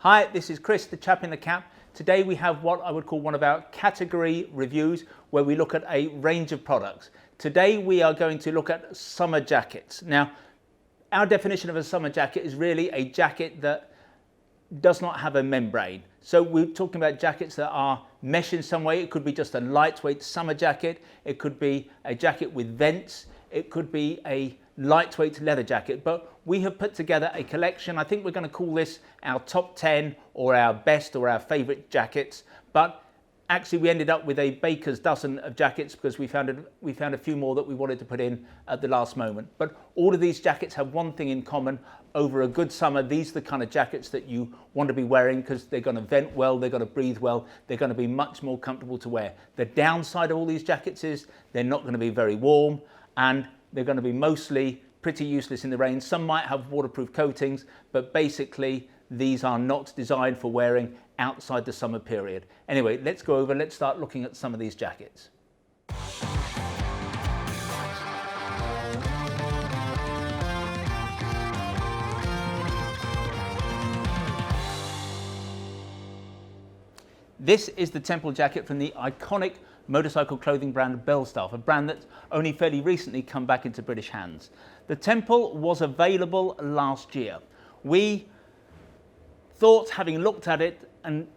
Hi, this is Chris, the chap in the cap. Today we have what I would call one of our category reviews where we look at a range of products. Today we are going to look at summer jackets. Now, our definition of a summer jacket is really a jacket that does not have a membrane. So we're talking about jackets that are mesh in some way. It could be just a lightweight summer jacket. It could be a jacket with vents. It could be a lightweight leather jacket, but we have put together a collection. I think we're going to call this our top 10 or our best or our favorite jackets, but actually we ended up with a baker's dozen of jackets because we found a few more that we wanted to put in at the last moment. But all of these jackets have one thing in common. Over a good summer, these are the kind of jackets that you want to be wearing because they're going to vent well, they're going to breathe well, they're going to be much more comfortable to wear. The downside of all these jackets is they're not going to be very warm, and they're going to be mostly pretty useless in the rain. Some might have waterproof coatings, but basically these are not designed for wearing outside the summer period. Anyway, let's start looking at some of these jackets. This is the Temple jacket from the iconic motorcycle clothing brand BELSTAFF, a brand that's only fairly recently come back into British hands. The Temple was available last year. We thought, having looked at it and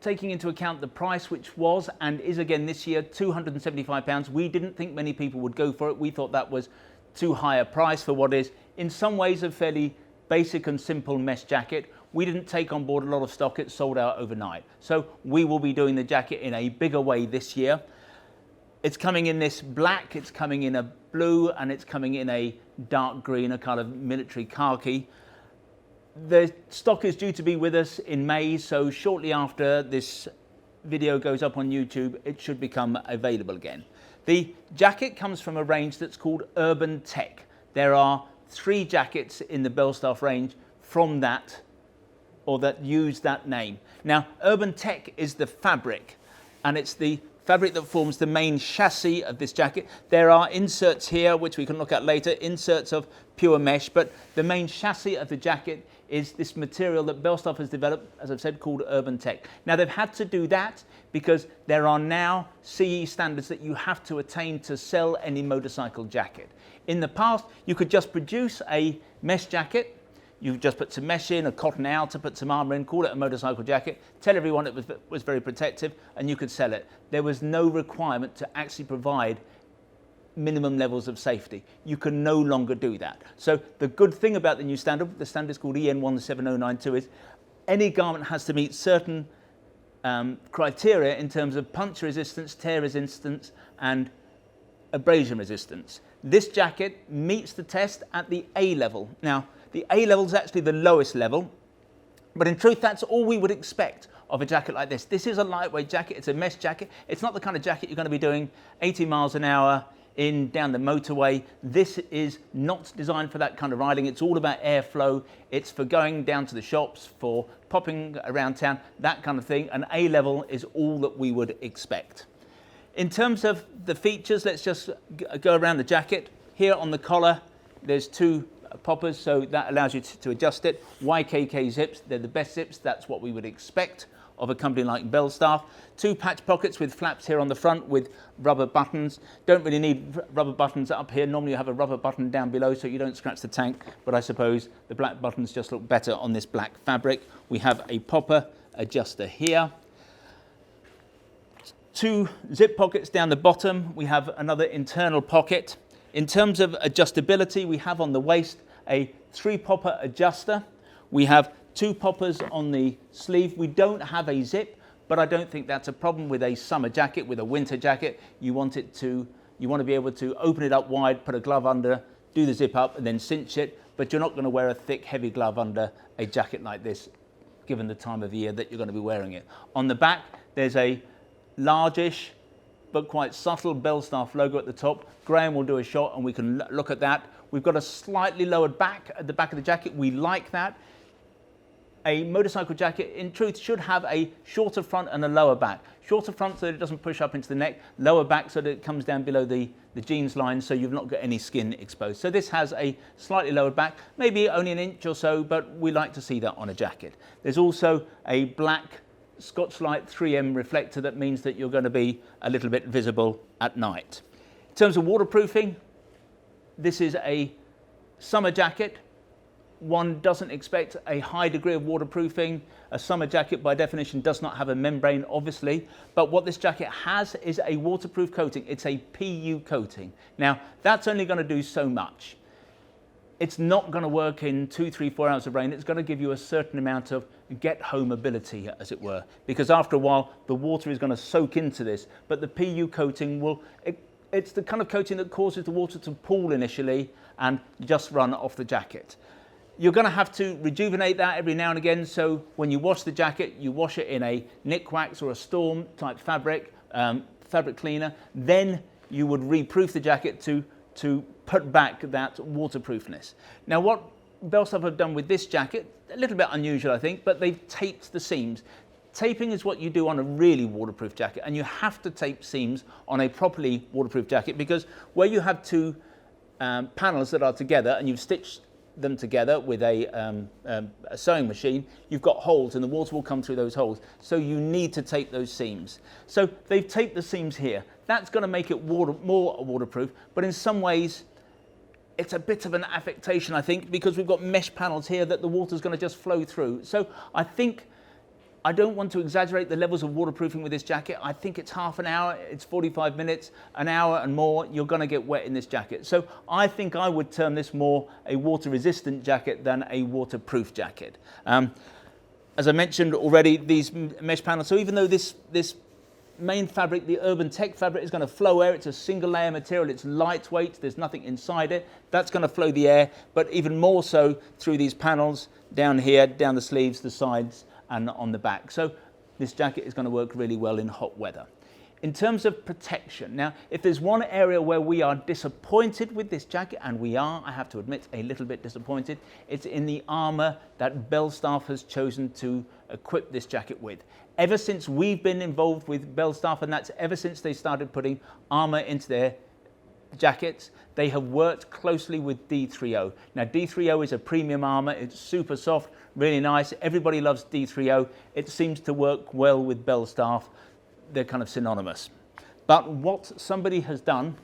taking into account the price, which was and is again this year £275, we didn't think many people would go for it. We thought that was too high a price for what is in some ways a fairly basic and simple mesh jacket. We didn't take on board a lot of stock. It sold out overnight. So we will be doing the jacket in a bigger way this year. It's coming in this black, it's coming in a blue, and it's coming in a dark green, a kind of military khaki. The stock is due to be with us in May, so shortly after this video goes up on YouTube, it should become available again. The jacket comes from a range that's called Urban Tech. There are 3 jackets in the BELSTAFF range from that, or that use that name. Now, Urban Tech is the fabric, and it's the fabric that forms the main chassis of this jacket. There are inserts here, which we can look at later, inserts of pure mesh, but the main chassis of the jacket is this material that BELSTAFF has developed, as I've said, called Urban Tech. Now, they've had to do that because there are now CE standards that you have to attain to sell any motorcycle jacket. In the past, you could just produce a mesh jacket. You just put some mesh in, a cotton outer, put some armour in, call it a motorcycle jacket, tell everyone it was very protective, and you could sell it. There was no requirement to actually provide minimum levels of safety. You can no longer do that. So the good thing about the new standard, the standard is called EN 17092, is any garment has to meet certain criteria in terms of puncture resistance, tear resistance, and abrasion resistance. This jacket meets the test at the A level. Now, the A level is actually the lowest level, but in truth, that's all we would expect of a jacket like this. This is a lightweight jacket. It's a mesh jacket. It's not the kind of jacket you're going to be doing 80 miles an hour down the motorway. This is not designed for that kind of riding. It's all about airflow. It's for going down to the shops, for popping around town, that kind of thing. An A level is all that we would expect. In terms of the features, let's just go around the jacket. Here on the collar, there's 2 poppers, so that allows you to adjust it. YKK zips, they're the best zips. That's what we would expect of a company like BELSTAFF. 2 patch pockets with flaps here on the front with rubber buttons. Don't really need rubber buttons up here. Normally you have a rubber button down below so you don't scratch the tank, but I suppose the black buttons just look better on this black fabric. We have a popper adjuster here. 2 zip pockets down the bottom. We have another internal pocket. In terms of adjustability, we have on the waist a 3-popper adjuster. We have 2 poppers on the sleeve. We don't have a zip, but I don't think that's a problem with a summer jacket. With a winter jacket, you want to be able to open it up wide, put a glove under, do the zip up, and then cinch it. But you're not going to wear a thick, heavy glove under a jacket like this, given the time of year that you're going to be wearing it. On the back, there's a largish but quite subtle BELSTAFF logo at the top. Graham will do a shot and we can look at that. We've got a slightly lowered back at the back of the jacket. We like that. a motorcycle jacket, in truth, should have a shorter front and a lower back. Shorter front so that it doesn't push up into the neck, lower back so that it comes down below the jeans line so you've not got any skin exposed. So this has a slightly lowered back, maybe only an inch or so, but we like to see that on a jacket. There's also a black Scotch-Lite 3M reflector that means that you're going to be a little bit visible at night. In terms of waterproofing, this is a summer jacket. One doesn't expect a high degree of waterproofing. A summer jacket by definition does not have a membrane, obviously, but what this jacket has is a waterproof coating. It's a PU coating. Now, that's only going to do so much. It's not going to work in 2, 3, 4 hours of rain. It's going to give you a certain amount of get-home ability, as it were, because after a while, the water is going to soak into this, but the PU coating will, it's the kind of coating that causes the water to pool initially and just run off the jacket. You're going to have to rejuvenate that every now and again, so when you wash the jacket, you wash it in a Nick Wax or a Storm type fabric cleaner, then you would reproof the jacket to put back that waterproofness. Now what BELSTAFF have done with this jacket, a little bit unusual I think, but they've taped the seams. Taping is what you do on a really waterproof jacket, and you have to tape seams on a properly waterproof jacket because where you have two panels that are together and you've stitched them together with a sewing machine, you've got holes and the water will come through those holes. So you need to tape those seams. So they've taped the seams here. That's going to make it more waterproof, but in some ways it's a bit of an affectation, I think, because we've got mesh panels here that the water's going to just flow through. So I think I don't want to exaggerate the levels of waterproofing with this jacket. I think it's half an hour, it's 45 minutes, an hour and more, you're going to get wet in this jacket. So I think I would term this more a water-resistant jacket than a waterproof jacket. As I mentioned already, these mesh panels, so even though this main fabric, the Urban Tech fabric, is going to flow air, it's a single layer material, it's lightweight, there's nothing inside it, that's going to flow the air, but even more so through these panels down here, down the sleeves, the sides, and on the back. So this jacket is going to work really well in hot weather. In terms of protection, now if there's one area where we are disappointed with this jacket, and we are, I have to admit, a little bit disappointed, it's in the armour that BELSTAFF has chosen to equip this jacket with. Ever since we've been involved with BELSTAFF, and that's ever since they started putting armour into their jackets, they have worked closely with D3O. Now D3O is a premium armour, it's super soft, really nice, everybody loves D3O, it seems to work well with BELSTAFF, they're kind of synonymous. But what somebody has done,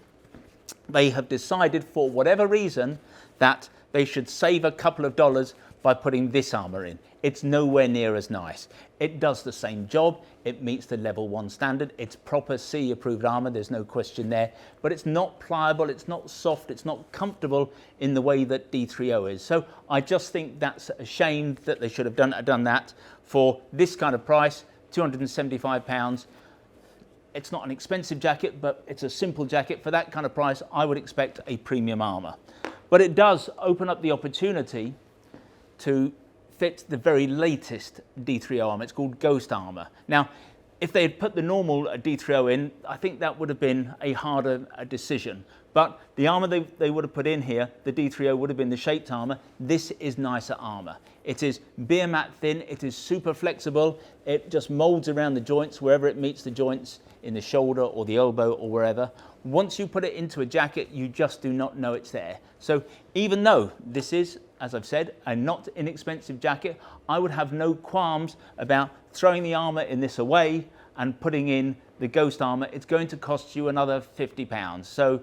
they have decided for whatever reason that they should save a couple of dollars by putting this armour in. It's nowhere near as nice. It does the same job, it meets the level 1 standard, it's proper CE approved armour, there's no question there, but it's not pliable, it's not soft, it's not comfortable in the way that D3O is. So I just think that's a shame that they should have done that for this kind of price, £275. It's not an expensive jacket, but it's a simple jacket. For that kind of price, I would expect a premium armour. But it does open up the opportunity to fit the very latest D3O armour. It's called Ghost Armour. Now, if they had put the normal D3O in, I think that would have been a harder decision. But the armour they would have put in here, the D3O would have been the shaped armour. This is nicer armour. It is beer mat thin, it is super flexible, it just moulds around the joints wherever it meets the joints, in the shoulder or the elbow or wherever. Once you put it into a jacket, you just do not know it's there. So even though this is, as I've said, a not inexpensive jacket, I would have no qualms about throwing the armour in this away and putting in the Ghost armour. It's going to cost you another £50. So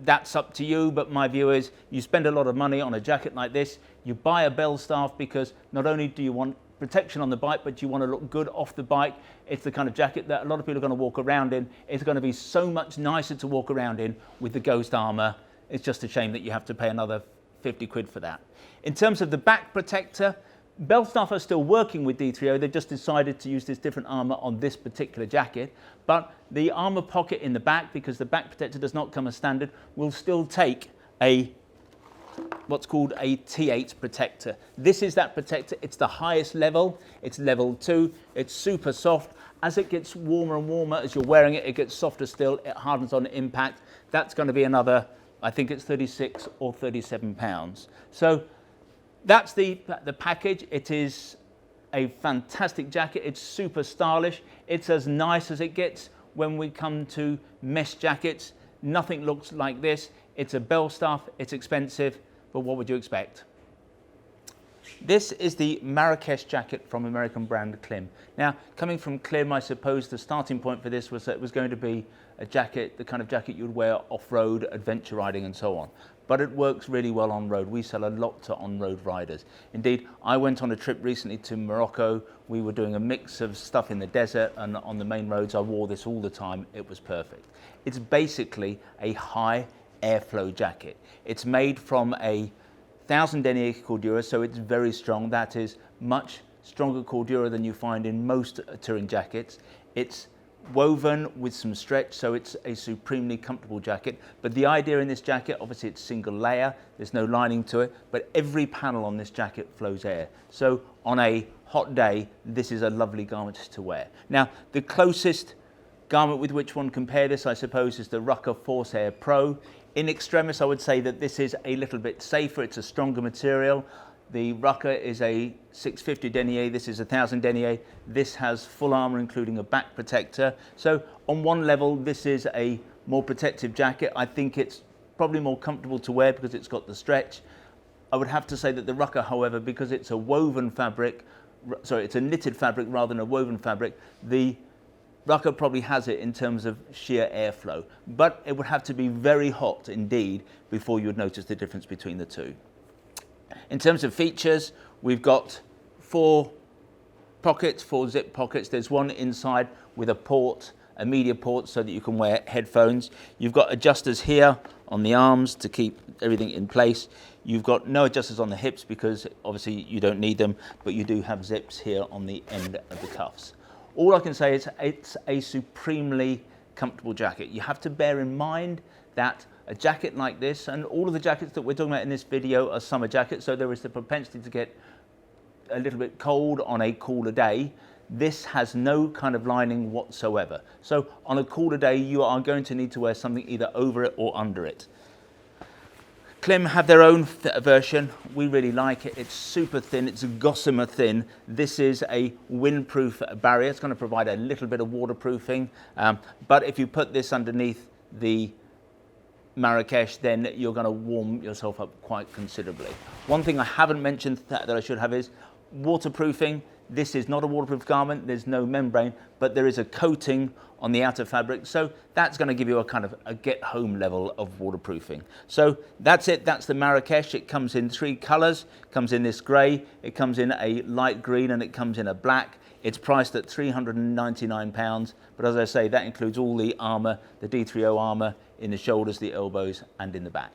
that's up to you, but my view is you spend a lot of money on a jacket like this, you buy a BELSTAFF because not only do you want protection on the bike, but you want to look good off the bike. It's the kind of jacket that a lot of people are going to walk around in. It's going to be so much nicer to walk around in with the Ghost armour. It's just a shame that you have to pay another 50 quid for that. In terms of the back protector, BELSTAFF are still working with D3O. They've just decided to use this different armour on this particular jacket, but the armour pocket in the back, because the back protector does not come as standard, will still take what's called a T8 protector. This is that protector. It's the highest level. It's level 2. It's super soft. As it gets warmer and warmer, as you're wearing it, it gets softer still. It hardens on impact. That's going to be another, I think it's 36 or 37 pounds. So that's the package. It is a fantastic jacket. It's super stylish. It's as nice as it gets when we come to mesh jackets. Nothing looks like this. It's a BELSTAFF, it's expensive, but what would you expect? This is the Marrakesh jacket from American brand KLIM. Now, coming from KLIM, I suppose the starting point for this was that it was going to be a jacket, the kind of jacket you'd wear off-road, adventure riding and so on. But it works really well on road. We sell a lot to on-road riders. Indeed, I went on a trip recently to Morocco. We were doing a mix of stuff in the desert, and on the main roads I wore this all the time. It was perfect. It's basically a high airflow jacket. It's made from a 1000 denier cordura, so it's very strong. That is much stronger cordura than you find in most touring jackets. It's woven with some stretch, so it's a supremely comfortable jacket. But the idea in this jacket, obviously it's single layer, there's no lining to it, but every panel on this jacket flows air. So on a hot day, this is a lovely garment to wear. Now, the closest garment with which one compare this, I suppose, is the RUKKA FORSAIR Pro. In extremis, I would say that this is a little bit safer. It's a stronger material. The RUKKA is a 650 denier. This is 1000 denier. This has full armor, including a back protector. So on one level, this is a more protective jacket. I think it's probably more comfortable to wear because it's got the stretch. I would have to say that the RUKKA, however, because it's a woven fabric, sorry, it's a knitted fabric rather than a woven fabric, the RUKKA probably has it in terms of sheer airflow, but it would have to be very hot indeed before you would notice the difference between the two. In terms of features, we've got 4 pockets, 4 zip pockets. There's one inside with a port, a media port, so that you can wear headphones. You've got adjusters here on the arms to keep everything in place. You've got no adjusters on the hips because obviously you don't need them, but you do have zips here on the end of the cuffs. All I can say is it's a supremely comfortable jacket. You have to bear in mind that a jacket like this, and all of the jackets that we're talking about in this video are summer jackets, so there is the propensity to get a little bit cold on a cooler day. This has no kind of lining whatsoever. So on a cooler day, you are going to need to wear something either over it or under it. KLIM have their own version. We really like it. It's super thin. It's gossamer thin. This is a windproof barrier. It's going to provide a little bit of waterproofing. But if you put this underneath the Marrakesh, then you're going to warm yourself up quite considerably. One thing I haven't mentioned that I should have is waterproofing. This is not a waterproof garment. There's no membrane, but there is a coating on the outer fabric. So that's going to give you a kind of a get home level of waterproofing. So that's it. That's the Marrakesh. It comes in 3 colors. It comes in this gray, it comes in a light green, and it comes in a black. It's priced at £399. But as I say, that includes all the armor, the D30 armor in the shoulders, the elbows, and in the back.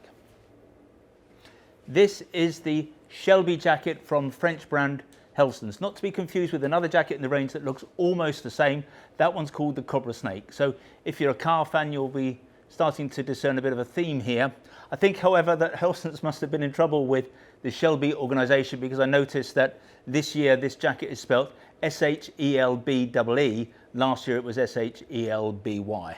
This is the SHELBEE jacket from French brand HELSTONS, not to be confused with another jacket in the range that looks almost the same. That one's called the Cobra Snake. So if you're a car fan, you'll be starting to discern a bit of a theme here. I think, however, that HELSTONS must have been in trouble with the SHELBEE organization, because I noticed that this year this jacket is spelt SHELBEE. Last year it was SHELBY.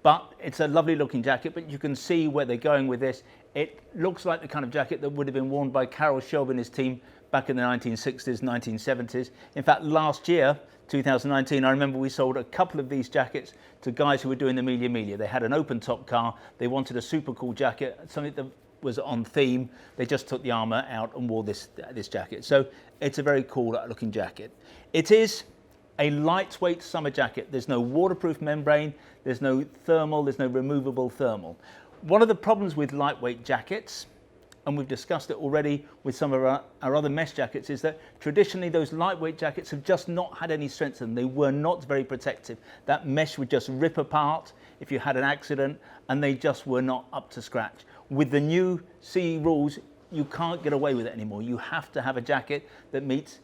But it's a lovely looking jacket, but you can see where they're going with this. It looks like the kind of jacket that would have been worn by Carroll Shelby and his team back in the 1960s, 1970s. In fact, last year, 2019, I remember we sold a couple of these jackets to guys who were doing the Melia. They had an open top car. They wanted a super cool jacket, something that was on theme. They just took the armor out and wore this jacket. So it's a very cool looking jacket. It is a lightweight summer jacket. There's no waterproof membrane. There's no thermal. There's no removable thermal. One of the problems with lightweight jackets, and we've discussed it already with some of our other mesh jackets, is that traditionally those lightweight jackets have just not had any strength in them. They were not very protective. That mesh would just rip apart if you had an accident, and they just were not up to scratch. With the new CE rules, you can't get away with it anymore. You have to have a jacket that meets,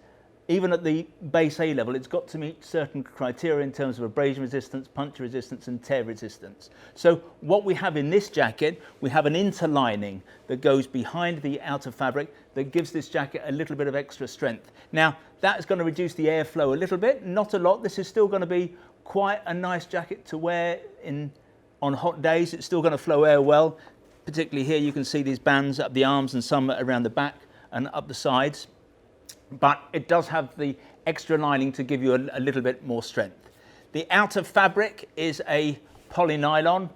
even at the base A level, it's got to meet certain criteria in terms of abrasion resistance, puncture resistance, and tear resistance. So what we have in this jacket, we have an interlining that goes behind the outer fabric that gives this jacket a little bit of extra strength. Now, that is going to reduce the airflow a little bit, not a lot. This is still going to be quite a nice jacket to wear on hot days. It's still going to flow air well. Particularly here, you can see these bands up the arms and some around the back and up the sides. But it does have the extra lining to give you a little bit more strength. The outer fabric is a polynylon.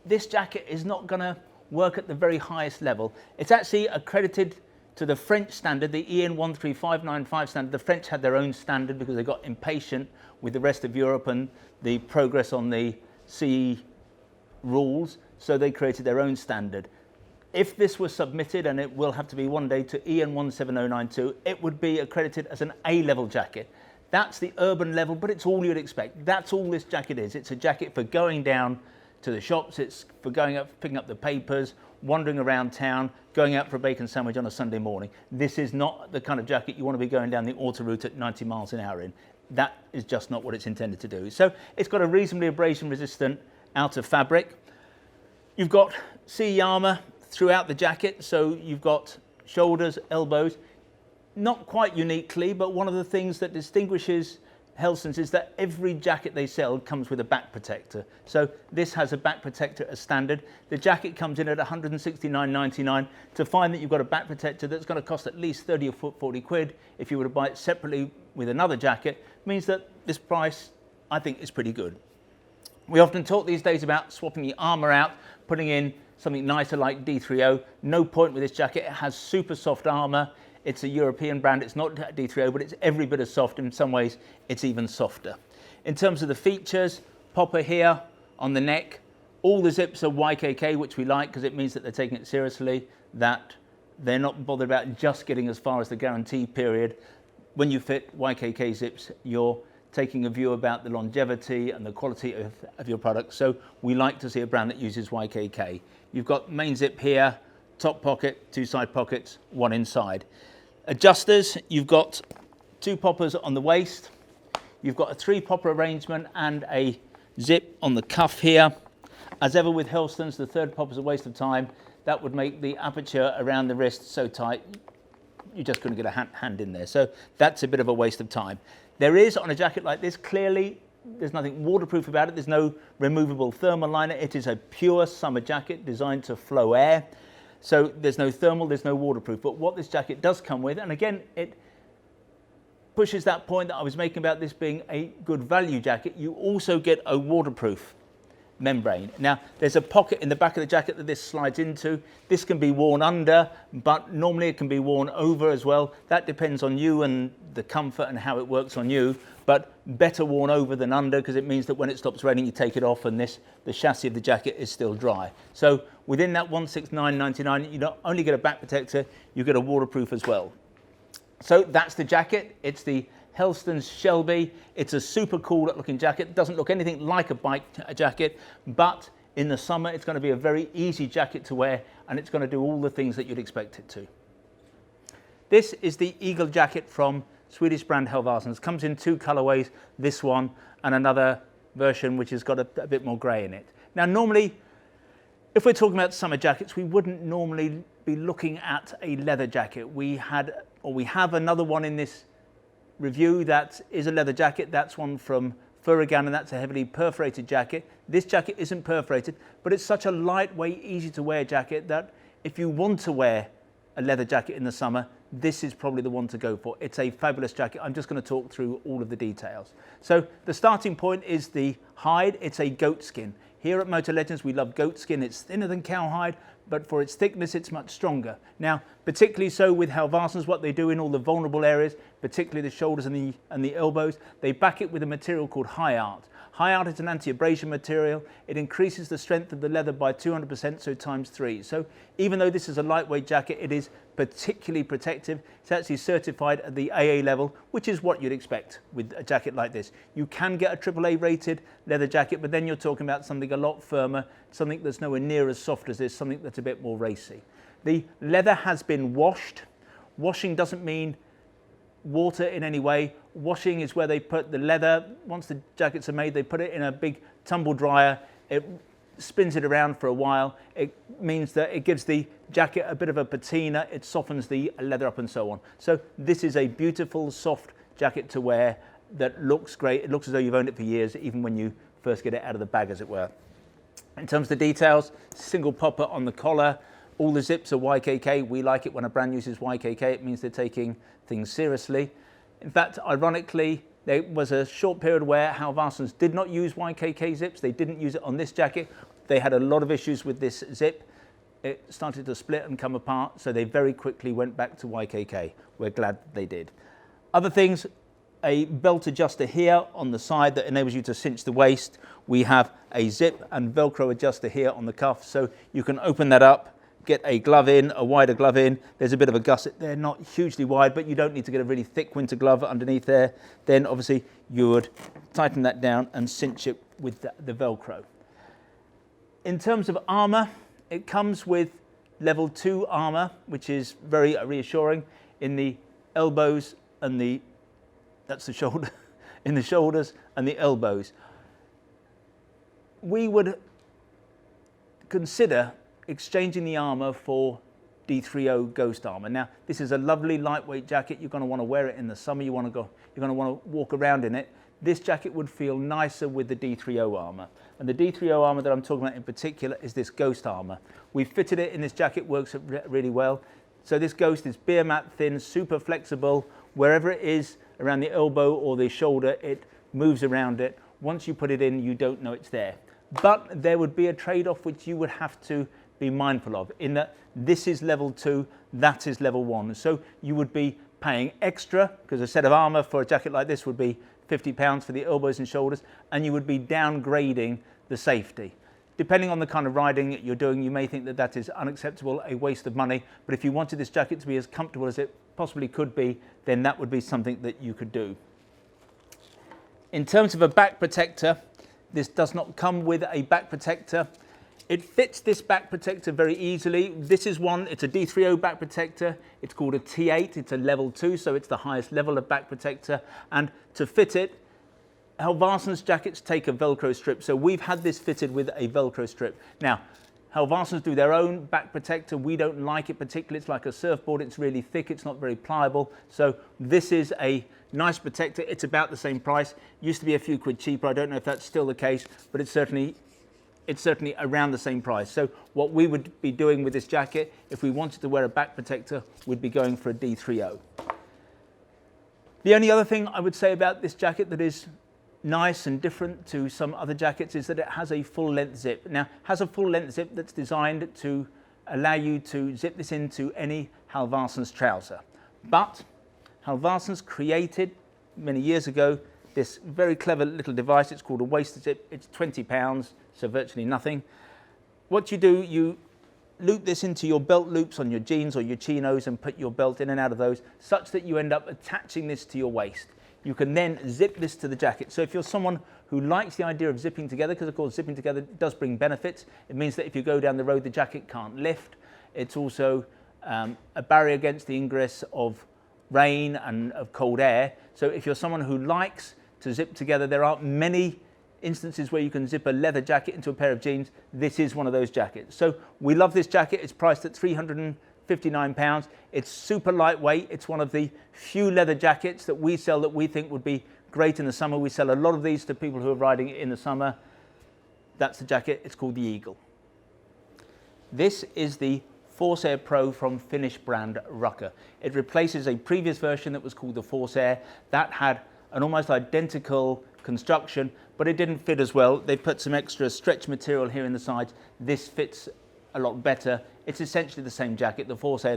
This jacket is not going to work at the very highest level. It's actually accredited to the French standard, the EN 13595 standard. The French had their own standard because they got impatient with the rest of Europe and the progress on the CE rules, so they created their own standard. If this was submitted, and it will have to be one day, to EN 17092, it would be accredited as an A-level jacket. That's the urban level, but it's all you'd expect. That's all this jacket is. It's a jacket for going down to the shops, it's for going up, picking up the papers, wandering around town, going out for a bacon sandwich on a Sunday morning. This is not the kind of jacket you want to be going down the autoroute at 90 miles an hour in. That is just not what it's intended to do. So it's got a reasonably abrasion resistant outer fabric. You've got CE armour throughout the jacket, so you've got shoulders, elbows, not quite uniquely, but one of the things that distinguishes Helston's is that every jacket they sell comes with a back protector. So this has a back protector as standard. The jacket comes in at £169.99. To find that you've got a back protector that's going to cost at least 30 or 40 quid if you were to buy it separately with another jacket, means that this price, I think, is pretty good. We often talk these days about swapping the armour out, putting in something nicer like D30. No point with this jacket. It has super soft armour. It's a European brand. It's not D30, but it's every bit as soft. In some ways, it's even softer. In terms of the features, popper here on the neck. All the zips are YKK, which we like because it means that they're taking it seriously, that they're not bothered about just getting as far as the guarantee period. When you fit YKK zips, you're taking a view about the longevity and the quality of your product. So we like to see a brand that uses YKK. You've got main zip here, top pocket, two side pockets, one inside. Adjusters, you've got two poppers on the waist. You've got a three popper arrangement and a zip on the cuff here. As ever with Helston's, the third popper's a waste of time. That would make the aperture around the wrist so tight, you just couldn't get a hand in there. So that's a bit of a waste of time. There is, on a jacket like this, clearly, there's nothing waterproof about it. There's no removable thermal liner. It is a pure summer jacket designed to flow air. So there's no thermal, there's no waterproof. But what this jacket does come with, and again, it pushes that point that I was making about this being a good value jacket, you also get a waterproof membrane. Now, there's a pocket in the back of the jacket that this slides into. This can be worn under, but normally it can be worn over as well. That depends on you and the comfort and how it works on you, but better worn over than under, because it means that when it stops raining, you take it off and the chassis of the jacket is still dry. So within that £169.99, you not only get a back protector, you get a waterproof as well. So that's the jacket. It's the Helston's SHELBEE. It's a super cool looking jacket. It doesn't look anything like a bike jacket, but in the summer it's going to be a very easy jacket to wear, and it's going to do all the things that you'd expect it to. This is the Eagle jacket from Swedish brand HALVARSSONS. Comes in two colorways, this one and another version which has got a bit more grey in it. Now normally, if we're talking about summer jackets, we wouldn't normally be looking at a leather jacket. We have another one in this review that is a leather jacket. That's one from FURYGAN, and that's a heavily perforated jacket. This jacket isn't perforated, but it's such a lightweight, easy to wear jacket that if you want to wear a leather jacket in the summer, this is probably the one to go for. It's a fabulous jacket. I'm just going to talk through all of the details. So the starting point is the hide. It's a goat skin. Here at Motolegends, we love goat skin. It's thinner than cowhide, but for its thickness, it's much stronger. Now, particularly so with HALVARSSONS, what they do in all the vulnerable areas, particularly the shoulders and the elbows, they back it with a material called HIART. HIART is an anti-abrasion material. It increases the strength of the leather by 200%, so times 3. So even though this is a lightweight jacket, it is particularly protective. It's actually certified at the AA level, which is what you'd expect with a jacket like this. You can get a AAA rated leather jacket, but then you're talking about something a lot firmer, something that's nowhere near as soft as this, something that's a bit more racy. The leather has been washed. Washing doesn't mean water in any way. Washing is where they put the leather. Once the jackets are made, they put it in a big tumble dryer. It spins it around for a while. It means that it gives the jacket a bit of a patina. It softens the leather up and so on. So this is a beautiful, soft jacket to wear that looks great. It looks as though you've owned it for years, even when you first get it out of the bag, as it were. In terms of the details, single popper on the collar. All the zips are YKK. We like it when a brand uses YKK. It means they're taking things seriously. In fact, ironically, there was a short period where HALVARSSONS did not use YKK zips. They didn't use it on this jacket. They had a lot of issues with this zip. It started to split and come apart, so they very quickly went back to YKK. We're glad they did. Other things, a belt adjuster here on the side that enables you to cinch the waist. We have a zip and Velcro adjuster here on the cuff, so you can open that up, get a glove in, a wider glove in. There's a bit of a gusset there, not hugely wide, but you don't need to get a really thick winter glove underneath there. Then obviously you would tighten that down and cinch it with the Velcro. In terms of armour, it comes with level 2 armour, which is very reassuring in the elbows and that's the shoulder, in the shoulders and the elbows. We would consider exchanging the armour for D30 Ghost armour. Now, this is a lovely lightweight jacket. You're going to want to wear it in the summer. You're going to want to walk around in it. This jacket would feel nicer with the D30 armour. And the D30 armour that I'm talking about in particular is this Ghost armour. We've fitted it in this jacket, works really well. So this Ghost is beer mat thin, super flexible. Wherever it is around the elbow or the shoulder, it moves around it. Once you put it in, you don't know it's there. But there would be a trade-off which you would have to be mindful of, in that this is level 2, that is level 1. So you would be paying extra, because a set of armour for a jacket like this would be £50 for the elbows and shoulders, and you would be downgrading the safety. Depending on the kind of riding you're doing, you may think that that is unacceptable, a waste of money, but if you wanted this jacket to be as comfortable as it possibly could be, then that would be something that you could do. In terms of a back protector, this does not come with a back protector. It fits this back protector very easily. This is one, it's a D30 back protector. It's called a T8, it's a level 2, so it's the highest level of back protector. And to fit it, HALVARSSONS jackets take a Velcro strip, so we've had this fitted with a Velcro strip. Now, HALVARSSONS do their own back protector. We don't like it particularly. It's like a surfboard. It's really thick. It's not very pliable. So this is a nice protector. It's about the same price. Used to be a few quid cheaper. I don't know if that's still the case, but it's certainly around the same price. So what we would be doing with this jacket, if we wanted to wear a back protector, we'd be going for a D30. The only other thing I would say about this jacket that is nice and different to some other jackets is that it has a full length zip. Now, it has a full length zip that's designed to allow you to zip this into any HALVARSSONS trouser. But HALVARSSONS created many years ago this very clever little device. It's called a waist zip. It's £20, so virtually nothing. What you do, you loop this into your belt loops on your jeans or your chinos and put your belt in and out of those, such that you end up attaching this to your waist. You can then zip this to the jacket. So if you're someone who likes the idea of zipping together, because of course zipping together does bring benefits. It means that if you go down the road, the jacket can't lift. It's also a barrier against the ingress of rain and of cold air. So if you're someone who likes to zip together, there aren't many instances where you can zip a leather jacket into a pair of jeans. This is one of those jackets. So we love this jacket. It's priced at £359. It's super lightweight. It's one of the few leather jackets that we sell that we think would be great in the summer. We sell a lot of these to people who are riding it in the summer. That's the jacket. It's called the Eagle. This is the FORSAIR Pro from Finnish brand RUKKA. It replaces a previous version that was called the FORSAIR that had an almost identical construction, but it didn't fit as well. They put some extra stretch material here in the sides. This fits a lot better. It's essentially the same jacket. The FORSAIR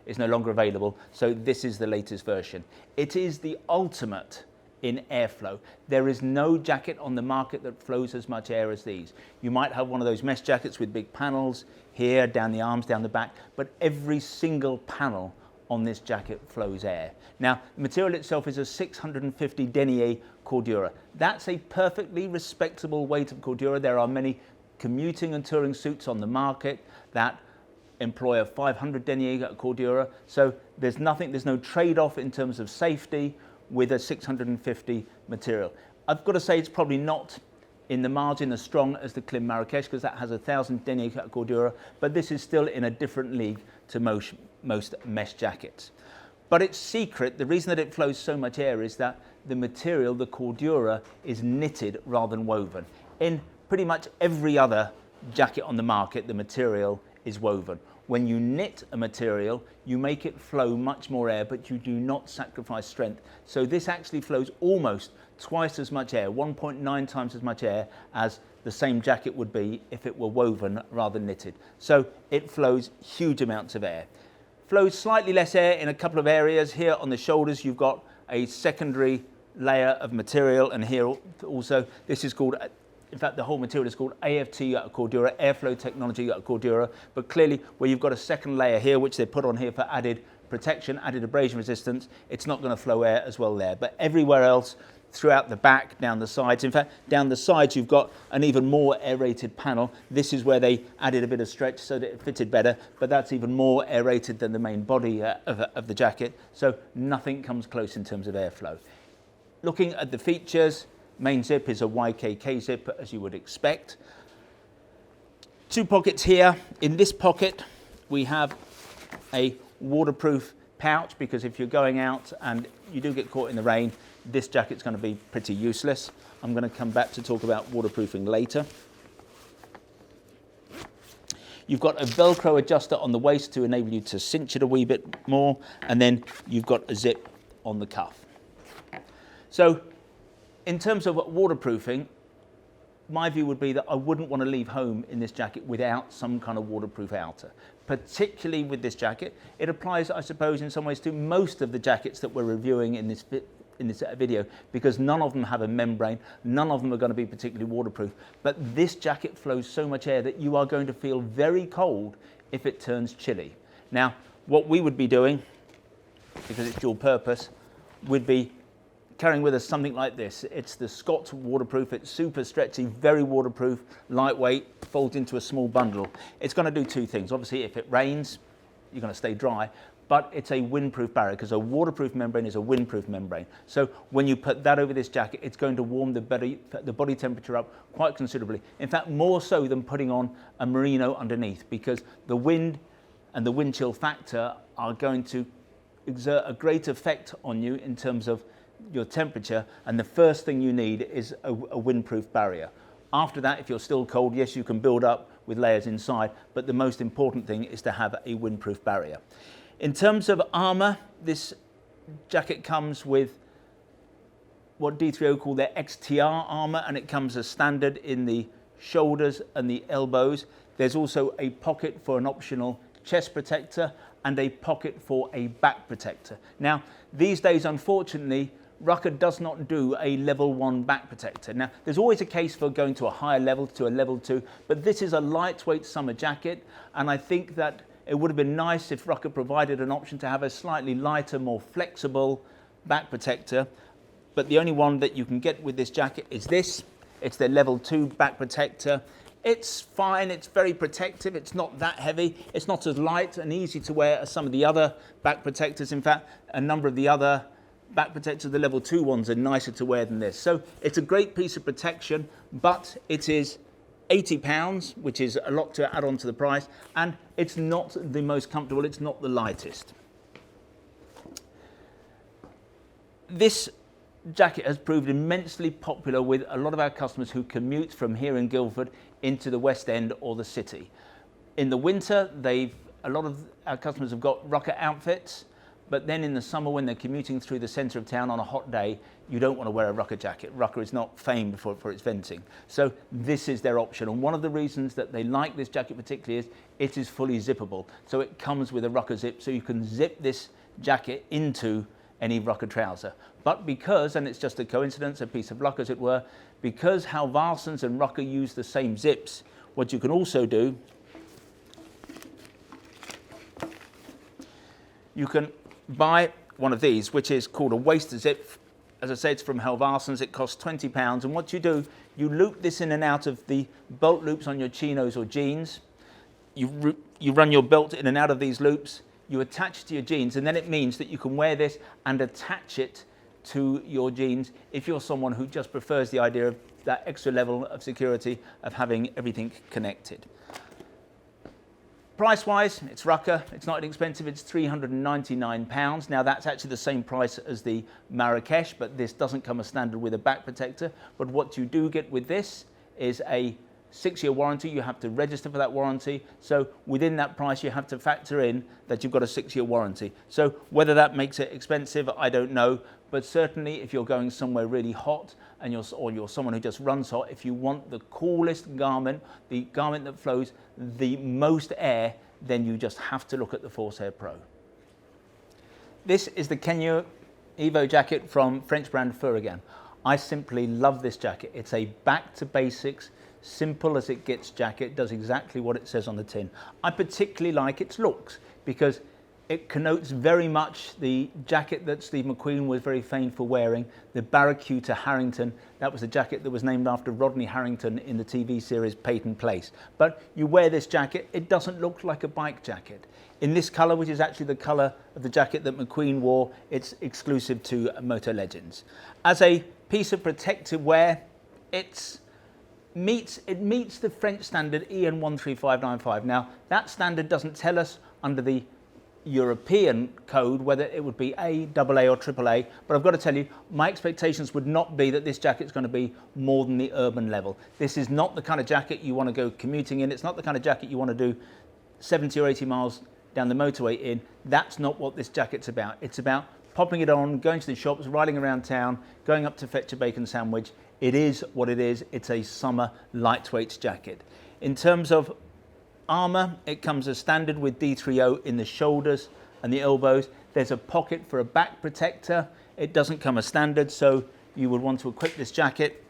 is no longer available, so this is the latest version. It is the ultimate in airflow. There is no jacket on the market that flows as much air as these. You might have one of those mesh jackets with big panels here, down the arms, down the back, but every single panel on this jacket flows air. Now, the material itself is a 650 denier cordura. That's a perfectly respectable weight of cordura. There are many commuting and touring suits on the market that employ a 500 denier cordura. So there's no trade-off in terms of safety with a 650 material. I've got to say it's probably not in the margin as strong as the KLIM MARRAKESH, because that has a 1000 denier cordura, but this is still in a different league to most mesh jackets. But its secret, the reason that it flows so much air, is that the material, the cordura, is knitted rather than woven. In pretty much every other jacket on the market, the material is woven. when you knit a material, you make it flow much more air, but you do not sacrifice strength. So this actually flows almost twice as much air, 1.9 times as much air as the same jacket would be if it were woven rather than knitted. So it flows huge amounts of air. Flows slightly less air in a couple of areas. Here on the shoulders, you've got a secondary layer of material, and here also, this is called, in fact, the whole material is called AFT Cordura, Airflow Technology Cordura, but clearly where you've got a second layer here, which they put on here for added protection, added abrasion resistance, it's not going to flow air as well there. But everywhere else, throughout the back, down the sides, in fact, down the sides you've got an even more aerated panel. This is where they added a bit of stretch so that it fitted better, but that's even more aerated than the main body of the jacket, so nothing comes close in terms of airflow. Looking at the features, main zip is a YKK zip, as you would expect. Two pockets here. In this pocket, we have a waterproof pouch, because if you're going out and you do get caught in the rain, this jacket's going to be pretty useless. I'm going to come back to talk about waterproofing later. You've got a Velcro adjuster on the waist to enable you to cinch it a wee bit more, and then you've got a zip on the cuff. So in terms of waterproofing, my view would be that I wouldn't want to leave home in this jacket without some kind of waterproof outer. Particularly with this jacket, it applies, I suppose, in some ways to most of the jackets that we're reviewing in this video, because none of them have a membrane, none of them are going to be particularly waterproof. But this jacket flows so much air that you are going to feel very cold if it turns chilly. Now, what we would be doing, because it's dual purpose, would be carrying with us something like this. It's the Scott waterproof. It's super stretchy, very waterproof, lightweight, folds into a small bundle. It's going to do two things. Obviously, if it rains, you're going to stay dry, but it's a windproof barrier, because a waterproof membrane is a windproof membrane. So when you put that over this jacket, it's going to warm the body temperature up quite considerably. In fact, more so than putting on a merino underneath, because the wind and the wind chill factor are going to exert a great effect on you in terms of your temperature, and the first thing you need is a windproof barrier. After that, if you're still cold, yes, you can build up with layers inside, but the most important thing is to have a windproof barrier. In terms of armour, this jacket comes with what D3O call their XTR armour, and it comes as standard in the shoulders and the elbows. There's also a pocket for an optional chest protector and a pocket for a back protector. Now, these days, unfortunately, RUKKA does not do a level 1 back protector. Now, there's always a case for going to a higher level, to a level 2, but this is a lightweight summer jacket, and I think that it would have been nice if RUKKA provided an option to have a slightly lighter, more flexible back protector, but the only one that you can get with this jacket is this. It's their level 2 back protector. It's fine, it's very protective, it's not that heavy, it's not as light and easy to wear as some of the other back protectors. In fact, a number of the other back protectors, the level 2 ones, are nicer to wear than this. So it's a great piece of protection, but it is £80, which is a lot to add on to the price, and it's not the most comfortable, it's not the lightest. This jacket has proved immensely popular with a lot of our customers who commute from here in Guildford into the West End or the city. In the winter, a lot of our customers have got RUKKA outfits, but then in the summer, when they're commuting through the centre of town on a hot day, you don't want to wear a RUKKA jacket. RUKKA is not famed for its venting. So this is their option. And one of the reasons that they like this jacket particularly is it is fully zippable. So it comes with a RUKKA zip, so you can zip this jacket into any RUKKA trouser. But because, and it's just a coincidence, a piece of luck as it were, because HALVARSSONS and RUKKA use the same zips, what you can also do, you can buy one of these, which is called a waist zip. As I say, it's from HALVARSSONS. It costs £20, and what you do, you loop this in and out of the belt loops on your chinos or jeans. You run your belt in and out of these loops, you attach to your jeans, and then it means that you can wear this and attach it to your jeans if you're someone who just prefers the idea of that extra level of security of having everything connected. Price-wise, it's RUKKA. It's not inexpensive. It's £399. Now, that's actually the same price as the Marrakesh, but this doesn't come as standard with a back protector. But what you do get with this is a 6-year warranty, you have to register for that warranty. So within that price, you have to factor in that you've got a 6-year warranty. So whether that makes it expensive, I don't know. But certainly if you're going somewhere really hot and you're someone who just runs hot, if you want the coolest garment, the garment that flows the most air, then you just have to look at the FORSAIR Pro. This is the Kenya Evo jacket from French brand FURYGAN. I simply love this jacket. It's a back to basics, simple as it gets jacket, does exactly what it says on the tin. I particularly like its looks because it connotes very much the jacket that Steve McQueen was very famed for wearing, the Barracuda Harrington. That was a jacket that was named after Rodney Harrington in the TV series Peyton Place. But you wear this jacket, it doesn't look like a bike jacket. In this colour, which is actually the colour of the jacket that McQueen wore, it's exclusive to Motolegends. As a piece of protective wear, it meets the French standard EN 13595. Now, that standard doesn't tell us under the European code whether it would be A, AA or AAA, but I've got to tell you, my expectations would not be that this jacket's going to be more than the urban level. This is not the kind of jacket you want to go commuting in. It's not the kind of jacket you want to do 70 or 80 miles down the motorway in. That's not what this jacket's about. It's about popping it on, going to the shops, riding around town, going up to fetch a bacon sandwich. It is what it is. It's a summer lightweight jacket. In terms of armour, it comes as standard with D3O in the shoulders and the elbows. There's a pocket for a back protector. It doesn't come as standard, so you would want to equip this jacket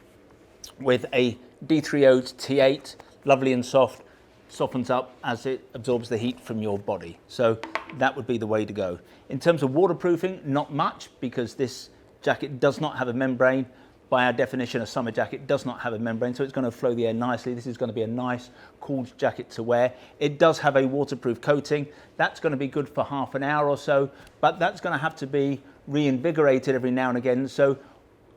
with a D3O T8, lovely and soft, softens up as it absorbs the heat from your body. So that would be the way to go. In terms of waterproofing, not much, because this jacket does not have a membrane. By our definition, a summer jacket does not have a membrane, so it's going to flow the air nicely. This is going to be a nice, cool jacket to wear. It does have a waterproof coating. That's going to be good for half an hour or so, but that's going to have to be reinvigorated every now and again. So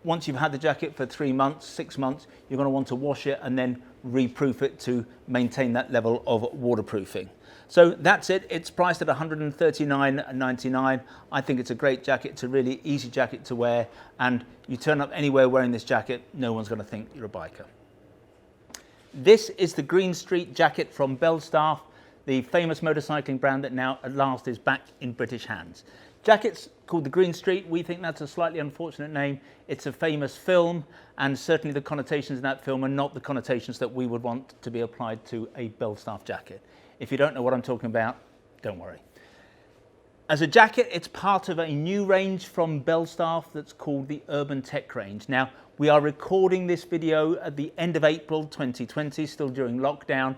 once you've had the jacket for 3 months, 6 months, you're going to want to wash it and then reproof it to maintain that level of waterproofing. So that's it. It's priced at $139.99. I think it's a great jacket. It's a really easy jacket to wear, and you turn up anywhere wearing this jacket, no one's going to think you're a biker. This is the Greenstreet jacket from BELSTAFF, the famous motorcycling brand that now at last is back in British hands. Jacket's called the Greenstreet. We think that's a slightly unfortunate name. It's a famous film, and certainly the connotations in that film are not the connotations that we would want to be applied to a BELSTAFF jacket. If you don't know what I'm talking about, don't worry. As a jacket, it's part of a new range from BELSTAFF that's called the Urban Tech range. Now, we are recording this video at the end of April 2020, still during lockdown.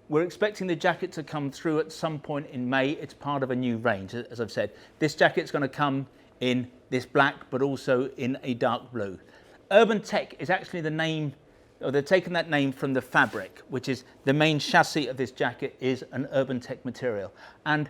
We're expecting the jacket to come through at some point in May. It's part of a new range, as I've said. This jacket's going to come in this black, but also in a dark blue. Urban Tech is actually the name, or they've taken that name from the fabric, which is the main chassis of this jacket is an Urban Tech material. And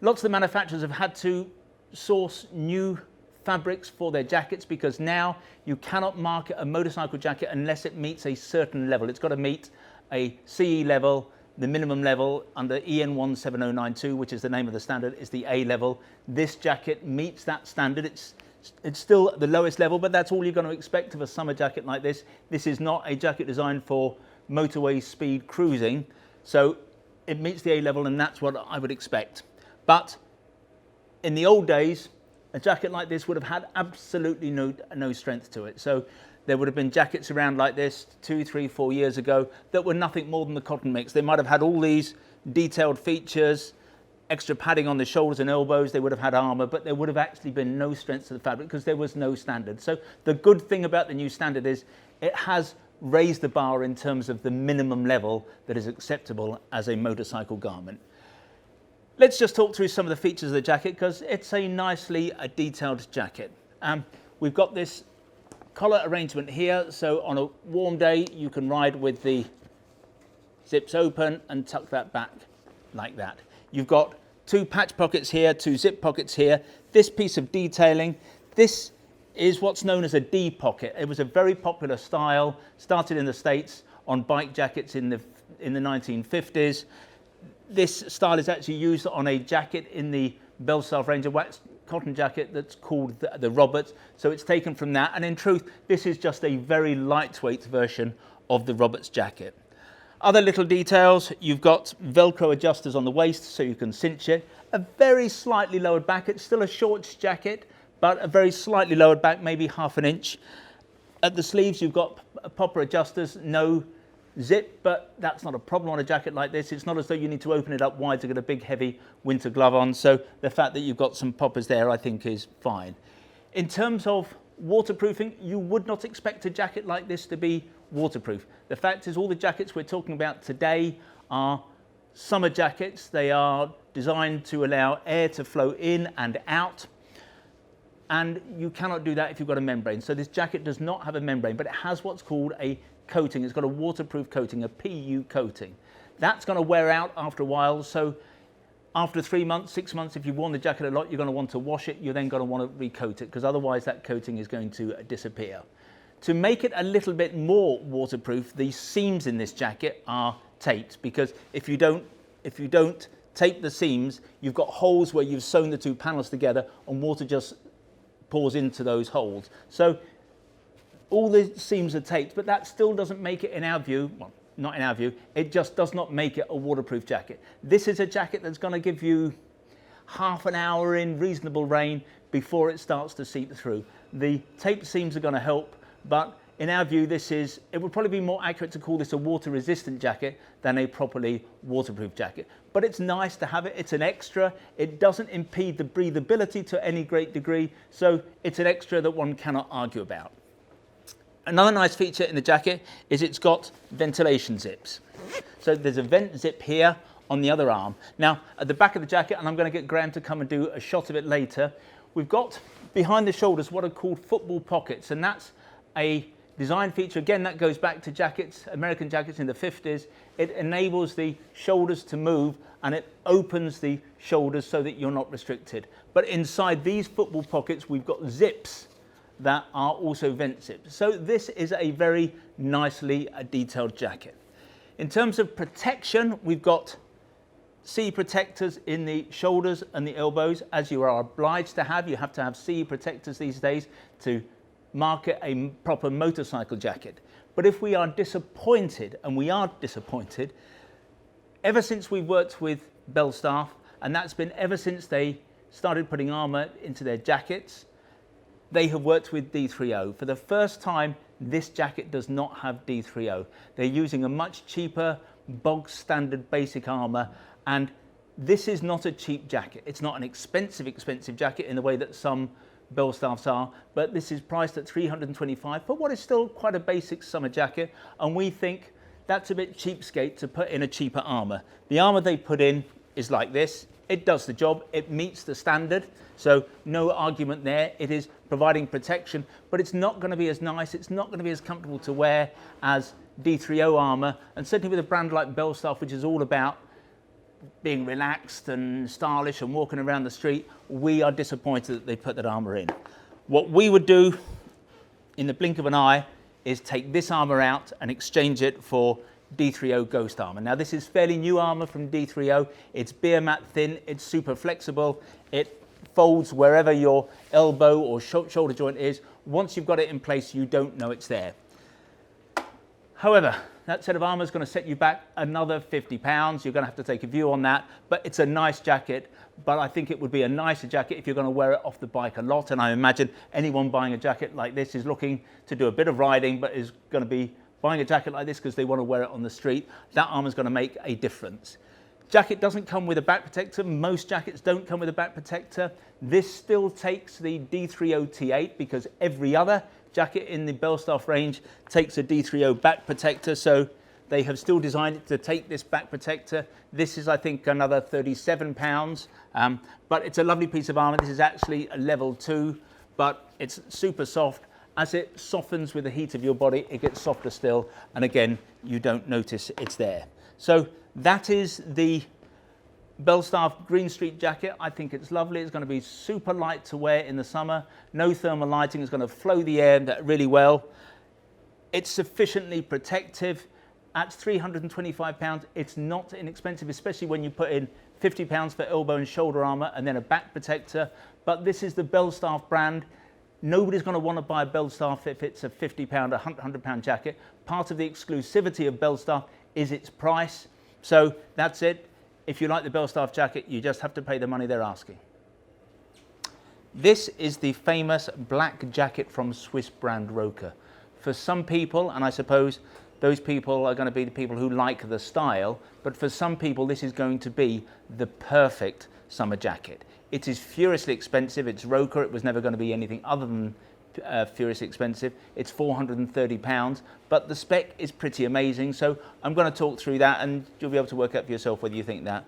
lots of the manufacturers have had to source new fabrics for their jackets, because now you cannot market a motorcycle jacket unless it meets a certain level. It's got to meet a CE level. The minimum level under EN 17092, which is the name of the standard, is the A level. This jacket meets that standard. It's still at the lowest level, but that's all you're going to expect of a summer jacket like this. This is not a jacket designed for motorway speed cruising, so it meets the A level, and that's what I would expect. But in the old days, a jacket like this would have had absolutely no strength to it. So there would have been jackets around like this 2, 3, 4 years ago that were nothing more than the cotton mix. They might have had all these detailed features, extra padding on the shoulders and elbows. They would have had armour, but there would have actually been no strength to the fabric because there was no standard. So the good thing about the new standard is it has raised the bar in terms of the minimum level that is acceptable as a motorcycle garment. Let's just talk through some of the features of the jacket, because it's a nicely detailed jacket. We've got this collar arrangement here, so on a warm day you can ride with the zips open and tuck that back like that. You've got 2 patch pockets here, 2 zip pockets here. This piece of detailing, this is what's known as a D pocket. It was a very popular style, started in the States on bike jackets in the 1950s. This style is actually used on a jacket in the BELSTAFF range, a wax cotton jacket that's called the Roberts, so it's taken from that, and in truth this is just a very lightweight version of the Roberts jacket. Other little details, you've got Velcro adjusters on the waist so you can cinch it. A very slightly lowered back. It's still a shorts jacket, but a very slightly lowered back, maybe ½ an inch. At the sleeves, you've got popper adjusters, no zip, but that's not a problem on a jacket like this. It's not as though you need to open it up wide to get a big heavy winter glove on. So the fact that you've got some poppers there, I think is fine. In terms of waterproofing, you would not expect a jacket like this to be waterproof. The fact is all the jackets we're talking about today are summer jackets. They are designed to allow air to flow in and out. And you cannot do that if you've got a membrane. So this jacket does not have a membrane, but it has what's called a coating. It's got a waterproof coating, a PU coating. That's going to wear out after a while. So after 3 months, 6 months, if you've worn the jacket a lot, you're going to want to wash it. You're then going to want to recoat it because otherwise that coating is going to disappear. To make it a little bit more waterproof, the seams in this jacket are taped because if you don't tape the seams, you've got holes where you've sewn the two panels together and water just pours into those holes. So all the seams are taped, but that still doesn't make it, in our view, well, not in our view, it just does not make it a waterproof jacket. This is a jacket that's going to give you ½ an hour in reasonable rain before it starts to seep through. The taped seams are going to help, but in our view, it would probably be more accurate to call this a water-resistant jacket than a properly waterproof jacket. But it's nice to have it. It's an extra. It doesn't impede the breathability to any great degree, so it's an extra that one cannot argue about. Another nice feature in the jacket is it's got ventilation zips. So there's a vent zip here on the other arm. Now, at the back of the jacket, and I'm going to get Graham to come and do a shot of it later, we've got behind the shoulders what are called football pockets, and that's a design feature. Again, that goes back to jackets, American jackets in the 50s. It enables the shoulders to move and it opens the shoulders so that you're not restricted. But inside these football pockets, we've got zips that are also vent zips. So this is a very nicely detailed jacket. In terms of protection, we've got CE protectors in the shoulders and the elbows, as you are obliged to have. You have to have CE protectors these days to market a proper motorcycle jacket. But if we are disappointed, and we are disappointed, ever since we've worked with BELSTAFF, and that's been ever since they started putting armour into their jackets, they have worked with D3O. For the first time, this jacket does not have D3O. They're using a much cheaper, bog standard basic armour, and this is not a cheap jacket. It's not an expensive jacket in the way that some BELSTAFFs are, but this is priced at $325 for what is still quite a basic summer jacket, and we think that's a bit cheapskate to put in a cheaper armour. The armour they put in is like this. It does the job, it meets the standard, so no argument there. It is providing protection, but it's not going to be as nice, it's not going to be as comfortable to wear as D3O armour, and certainly with a brand like BELSTAFF, which is all about being relaxed and stylish and walking around the street, we are disappointed that they put that armour in. What we would do in the blink of an eye is take this armour out and exchange it for D3O Ghost armour. Now this is fairly new armour from D3O. It's beer mat thin, it's super flexible, it folds wherever your elbow or shoulder joint is. Once you've got it in place, you don't know it's there. However, that set of armour is going to set you back another £50. You're going to have to take a view on that, but it's a nice jacket. But I think it would be a nicer jacket if you're going to wear it off the bike a lot. And I imagine anyone buying a jacket like this is looking to do a bit of riding, but is going to be buying a jacket like this because they want to wear it on the street. That armour is going to make a difference. Jacket doesn't come with a back protector. Most jackets don't come with a back protector. This still takes the D3O T8 because every other jacket in the BELSTAFF range takes a D3O back protector, so they have still designed it to take this back protector. This is, I think, another £37, but it's a lovely piece of armour. This is actually a level 2, but it's super soft. As it softens with the heat of your body, it gets softer still, and again, you don't notice it's there. So that is the BELSTAFF Green Street jacket. I think it's lovely. It's going to be super light to wear in the summer. No thermal lighting. It's going to flow the air really well. It's sufficiently protective. At £325, it's not inexpensive, especially when you put in £50 for elbow and shoulder armour and then a back protector. But this is the BELSTAFF brand. Nobody's going to want to buy a BELSTAFF if it's a £50, £100 jacket. Part of the exclusivity of BELSTAFF is its price. So that's it. If you like the BELSTAFF jacket, you just have to pay the money they're asking. This is the famous black jacket from Swiss brand ROKKER. For some people, and I suppose those people are going to be the people who like the style, but for some people this is going to be the perfect summer jacket. It is furiously expensive. It's ROKKER. It was never going to be anything other than furiously expensive. It's £430, but the spec is pretty amazing. So I'm going to talk through that and you'll be able to work out for yourself whether you think that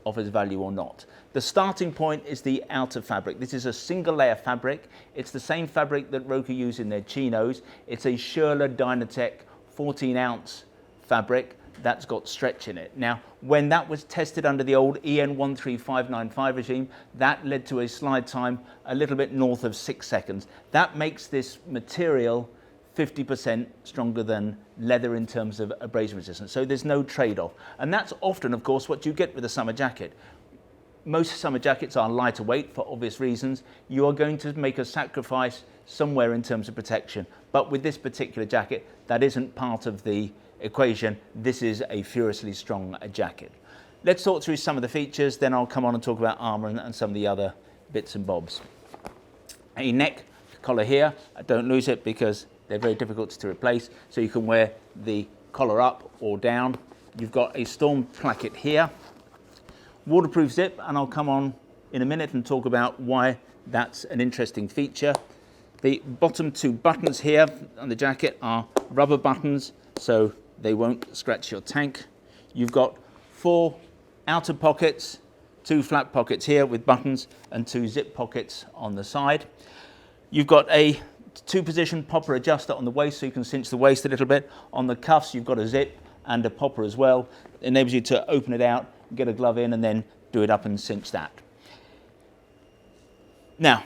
offers value or not. The starting point is the outer fabric. This is a single layer fabric. It's the same fabric that ROKKER use in their chinos. It's a Schürrle Dynatec 14-ounce fabric that's got stretch in it. Now, when that was tested under the old EN 13595 regime, that led to a slide time a little bit north of 6 seconds. That makes this material 50% stronger than leather in terms of abrasion resistance. So there's no trade-off. And that's often, of course, what you get with a summer jacket. Most summer jackets are lighter weight for obvious reasons. You are going to make a sacrifice somewhere in terms of protection. But with this particular jacket, that isn't part of the equation. This is a furiously strong jacket. Let's talk through some of the features, then I'll come on and talk about armour and some of the other bits and bobs. A neck collar here. Don't lose it because they're very difficult to replace. So you can wear the collar up or down. You've got a storm placket here. Waterproof zip, and I'll come on in a minute and talk about why that's an interesting feature. The bottom two buttons here on the jacket are rubber buttons, so they won't scratch your tank. You've got 4 outer pockets, 2 flat pockets here with buttons and 2 zip pockets on the side. You've got a 2-position popper adjuster on the waist, so you can cinch the waist a little bit. On the cuffs, you've got a zip and a popper as well. It enables you to open it out, get a glove in, and then do it up and cinch that. Now,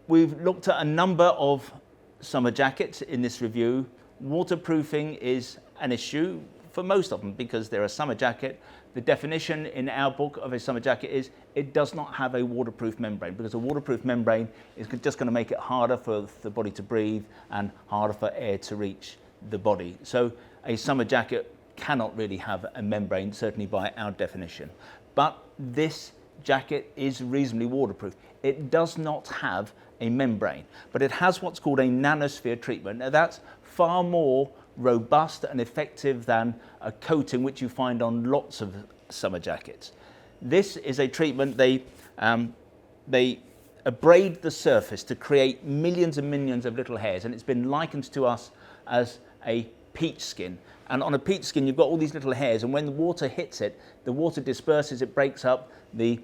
we've looked at a number of summer jackets in this review. Waterproofing is an issue for most of them because they're a summer jacket. The definition in our book of a summer jacket is it does not have a waterproof membrane, because a waterproof membrane is just going to make it harder for the body to breathe and harder for air to reach the body. So a summer jacket cannot really have a membrane, certainly by our definition. But this jacket is reasonably waterproof. It does not have a membrane, but it has what's called a nanosphere treatment. Now that's far more robust and effective than a coating which you find on lots of summer jackets. This is a treatment, they abrade the surface to create millions and millions of little hairs, and it's been likened to us as a peach skin. And on a peach skin, you've got all these little hairs, and when the water hits it, the water disperses, it breaks up, it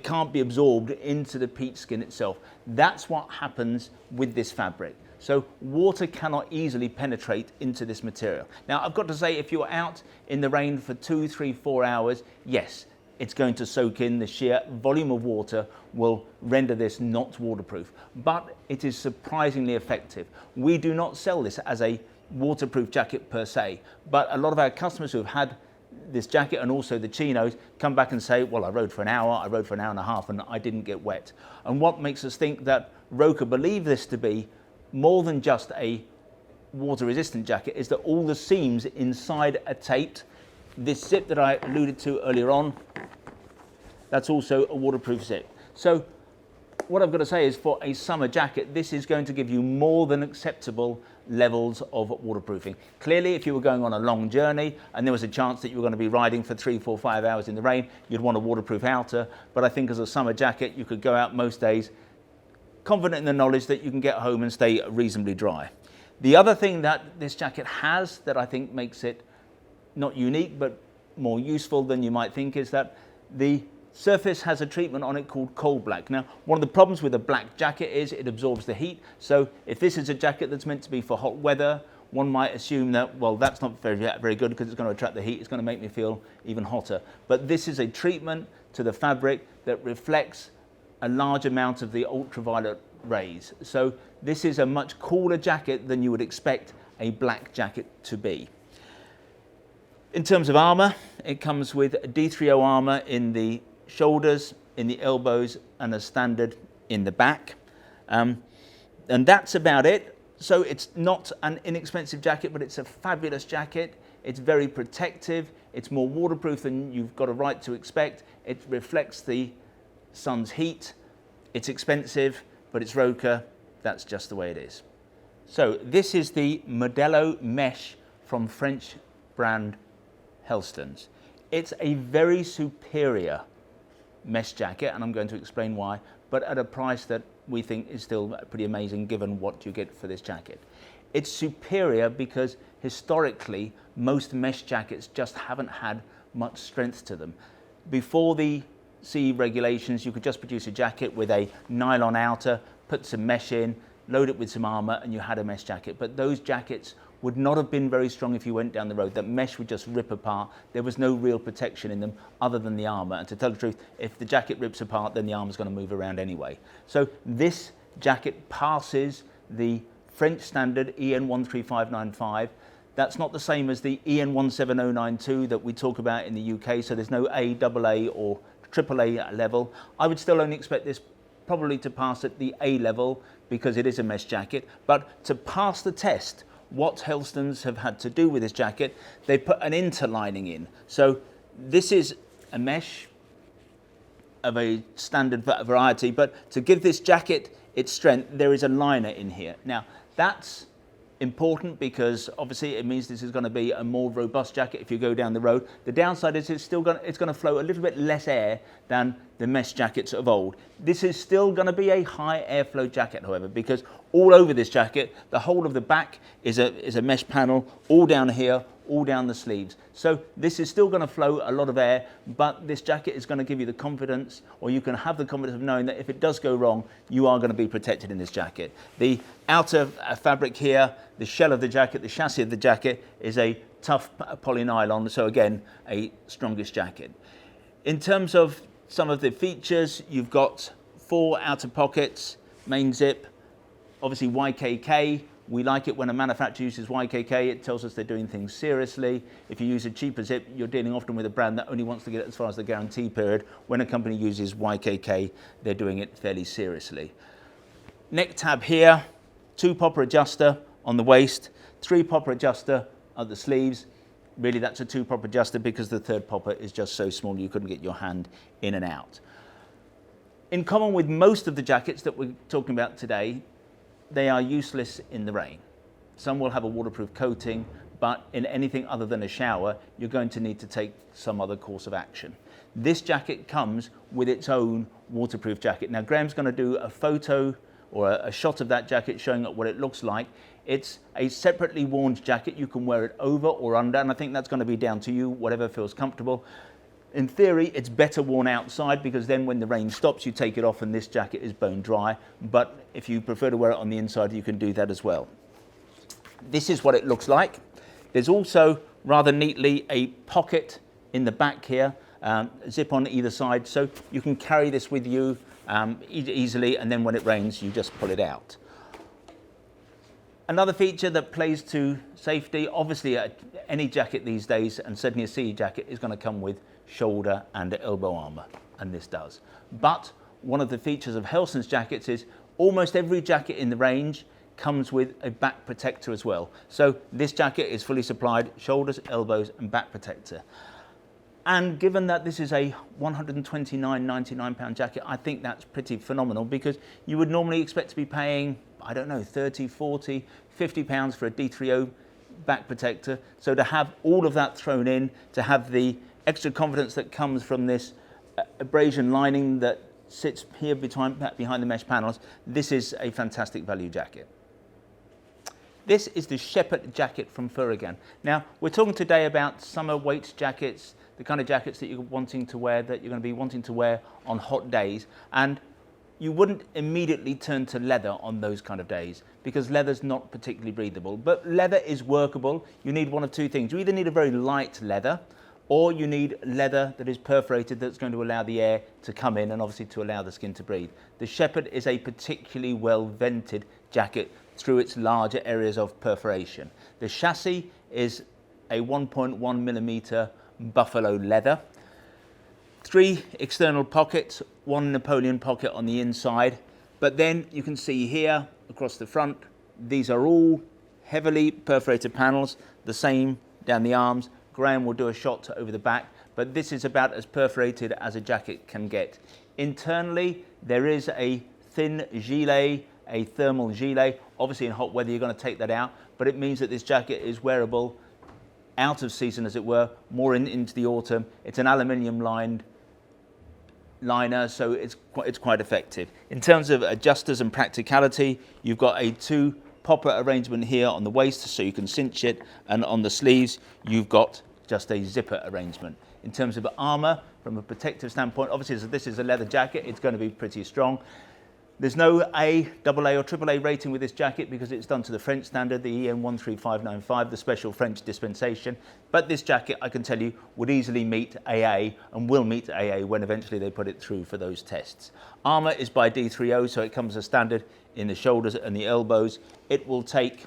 can't be absorbed into the peach skin itself. That's what happens with this fabric. So water cannot easily penetrate into this material. Now, I've got to say, if you're out in the rain for 2, 3, 4 hours, yes, it's going to soak in. The sheer volume of water will render this not waterproof, but it is surprisingly effective. We do not sell this as a waterproof jacket per se, but a lot of our customers who have had this jacket and also the chinos come back and say, well, I rode for an hour, I rode for an hour and a half, and I didn't get wet. And what makes us think that ROKKER believe this to be more than just a water resistant jacket is that all the seams inside are taped. This zip that I alluded to earlier on, that's also a waterproof zip. So what I've got to say is, for a summer jacket, this is going to give you more than acceptable levels of waterproofing. Clearly, if you were going on a long journey and there was a chance that you were going to be riding for 3, 4, 5 hours in the rain, you'd want a waterproof outer. But I think as a summer jacket, you could go out most days confident in the knowledge that you can get home and stay reasonably dry. The other thing that this jacket has that I think makes it not unique but more useful than you might think is that the surface has a treatment on it called cold black. Now, one of the problems with a black jacket is it absorbs the heat. So if this is a jacket that's meant to be for hot weather, one might assume that, well, that's not very good because it's going to attract the heat. It's going to make me feel even hotter. But this is a treatment to the fabric that reflects a large amount of the ultraviolet rays. So this is a much cooler jacket than you would expect a black jacket to be. In terms of armour, it comes with D3O armour in the shoulders, in the elbows, and as standard in the back. And that's about it. So it's not an inexpensive jacket, but it's a fabulous jacket. It's very protective. It's more waterproof than you've got a right to expect. It reflects the sun's heat. It's expensive, but it's ROKKER. That's just the way it is. So this is the MODELO mesh from French brand HELSTONS. It's a very superior mesh jacket, and I'm going to explain why, but at a price that we think is still pretty amazing given what you get for this jacket. It's superior because historically most mesh jackets just haven't had much strength to them. Before the CE regulations, you could just produce a jacket with a nylon outer, put some mesh in, load it with some armour, and you had a mesh jacket. But those jackets would not have been very strong if you went down the road. That mesh would just rip apart. There was no real protection in them other than the armour. And to tell the truth, if the jacket rips apart, then the armour's going to move around anyway. So this jacket passes the French standard EN 13595. That's not the same as the EN 17092 that we talk about in the UK. So there's no A, AA or AAA level. I would still only expect this probably to pass at the A level because it is a mesh jacket. But to pass the test, what HELSTONS have had to do with this jacket, they put an interlining in. So this is a mesh of a standard variety, but to give this jacket its strength, there is a liner in here. Now, that's important because obviously it means this is going to be a more robust jacket if you go down the road. The downside is it's going to flow a little bit less air than the mesh jackets of old. This is still going to be a high airflow jacket, however, because all over this jacket, the whole of the back is a mesh panel, all down here, all down the sleeves. So this is still going to flow a lot of air, but this jacket is going to give you the confidence, or you can have the confidence of knowing that if it does go wrong, you are going to be protected in this jacket. The outer fabric here, the shell of the jacket, the chassis of the jacket is a tough polynylon, so again, a strongish jacket. In terms of some of the features, you've got 4 outer pockets, main zip, obviously YKK. We like it when a manufacturer uses YKK, it tells us they're doing things seriously. If you use a cheaper zip, you're dealing often with a brand that only wants to get it as far as the guarantee period. When a company uses YKK, they're doing it fairly seriously. Neck tab here, 2 popper adjuster on the waist, 3 popper adjuster at the sleeves. Really that's a 2 popper adjuster because the 3rd popper is just so small you couldn't get your hand in and out. In common with most of the jackets that we're talking about today, they are useless in the rain. Some will have a waterproof coating, but in anything other than a shower, you're going to need to take some other course of action. This jacket comes with its own waterproof jacket. Now Graham's going to do a photo or a shot of that jacket showing what it looks like. It's a separately worn jacket. You can wear it over or under, and I think that's going to be down to you, whatever feels comfortable. In theory, it's better worn outside because then when the rain stops, you take it off and this jacket is bone dry. But if you prefer to wear it on the inside, you can do that as well. This is what it looks like. There's also rather neatly a pocket in the back here, zip on either side, so you can carry this with you easily, and then when it rains, you just pull it out. Another feature that plays to safety, obviously any jacket these days, and certainly a CE jacket, is going to come with shoulder and elbow armour, and this does. But one of the features of HELSTONS jackets is almost every jacket in the range comes with a back protector as well. So this jacket is fully supplied, shoulders, elbows and back protector. And given that this is a £129.99 jacket, I think that's pretty phenomenal because you would normally expect to be paying, I don't know, 30, 40, 50 pounds for a D3O back protector. So to have all of that thrown in, to have the extra confidence that comes from this abrasion lining that sits here behind the mesh panels, this is a fantastic value jacket. This is the SHEPARD jacket from FURYGAN. Now, we're talking today about summer weight jackets, the kind of jackets that you're wanting to wear, that you're going to be wanting to wear on hot days. And you wouldn't immediately turn to leather on those kind of days because leather's not particularly breathable. But leather is workable. You need one of 2 things. You either need a very light leather, or you need leather that is perforated that's going to allow the air to come in and obviously to allow the skin to breathe. The SHEPARD is a particularly well vented jacket through its larger areas of perforation. The chassis is a 1.1 millimeter buffalo leather. 3 external pockets, 1 Napoleon pocket on the inside, but then you can see here across the front These are all heavily perforated panels, the same down the arms. Graham will do a shot over the back, but this is about as perforated as a jacket can get. Internally, there is a thin gilet, a thermal gilet. Obviously in hot weather you're going to take that out, but it means that this jacket is wearable out of season, as it were, more into the autumn. It's an aluminium lined liner, so it's quite effective. In terms of adjusters and practicality, you've got a 2 popper arrangement here on the waist so you can cinch it, and on the sleeves you've got just a zipper arrangement. In terms of armour, from a protective standpoint, obviously as this is a leather jacket, it's going to be pretty strong. There's no A, AA or AAA rating with this jacket because it's done to the French standard, the EN 13595, the special French dispensation. But this jacket, I can tell you, would easily meet AA and will meet AA when eventually they put it through for those tests. Armour is by D3O, so it comes as standard in the shoulders and the elbows. It will take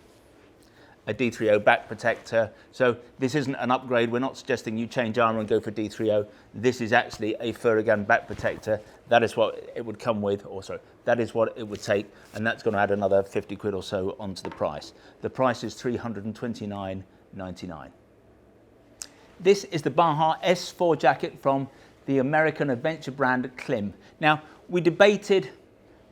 a D3O back protector. So this isn't an upgrade. We're not suggesting you change armour and go for D3O. This is actually a FURYGAN back protector. That is what it would come with, or sorry, that is what it would take, and that's going to add another 50 quid or so onto the price. The price is $329.99. This is the BAJA S4 jacket from the American adventure brand KLIM. Now, we debated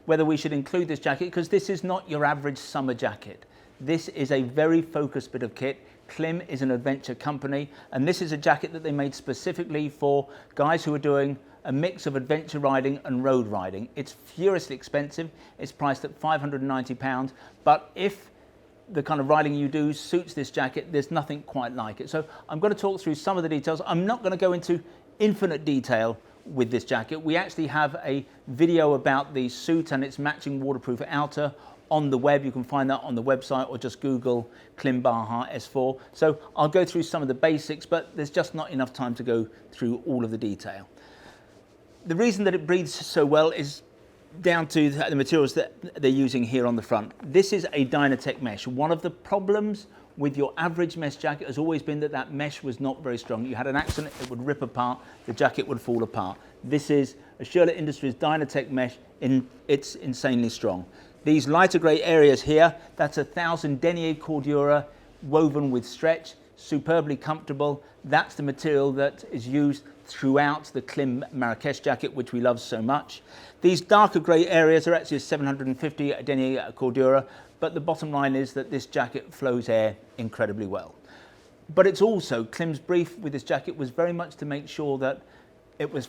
whether we should include this jacket because this is not your average summer jacket. This is a very focused bit of kit. KLIM is an adventure company, and this is a jacket that they made specifically for guys who are doing a mix of adventure riding and road riding. It's furiously expensive. It's priced at £590, but if the kind of riding you do suits this jacket, there's nothing quite like it. So I'm going to talk through some of the details. I'm not going to go into infinite detail with this jacket. We actually have a video about the suit and its matching waterproof outer on the web. You can find that on the website or just Google KLIM BAJA S4. So I'll go through some of the basics, but there's just not enough time to go through all of the detail. The reason that it breathes so well is down to the materials that they're using here on the front. This is a Dynatech mesh. One of the problems with your average mesh jacket has always been that that mesh was not very strong. You had an accident, it would rip apart, the jacket would fall apart. This is a Shirley Industries Dynatech mesh, it's insanely strong. These lighter grey areas here, that's 1000 denier cordura woven with stretch, superbly comfortable. That's the material that is used throughout the KLIM Marrakesh jacket, which we love so much. These darker grey areas are actually 750 denier cordura, but the bottom line is that this jacket flows air incredibly well. But it's also, KLIM's brief with this jacket was very much to make sure that it was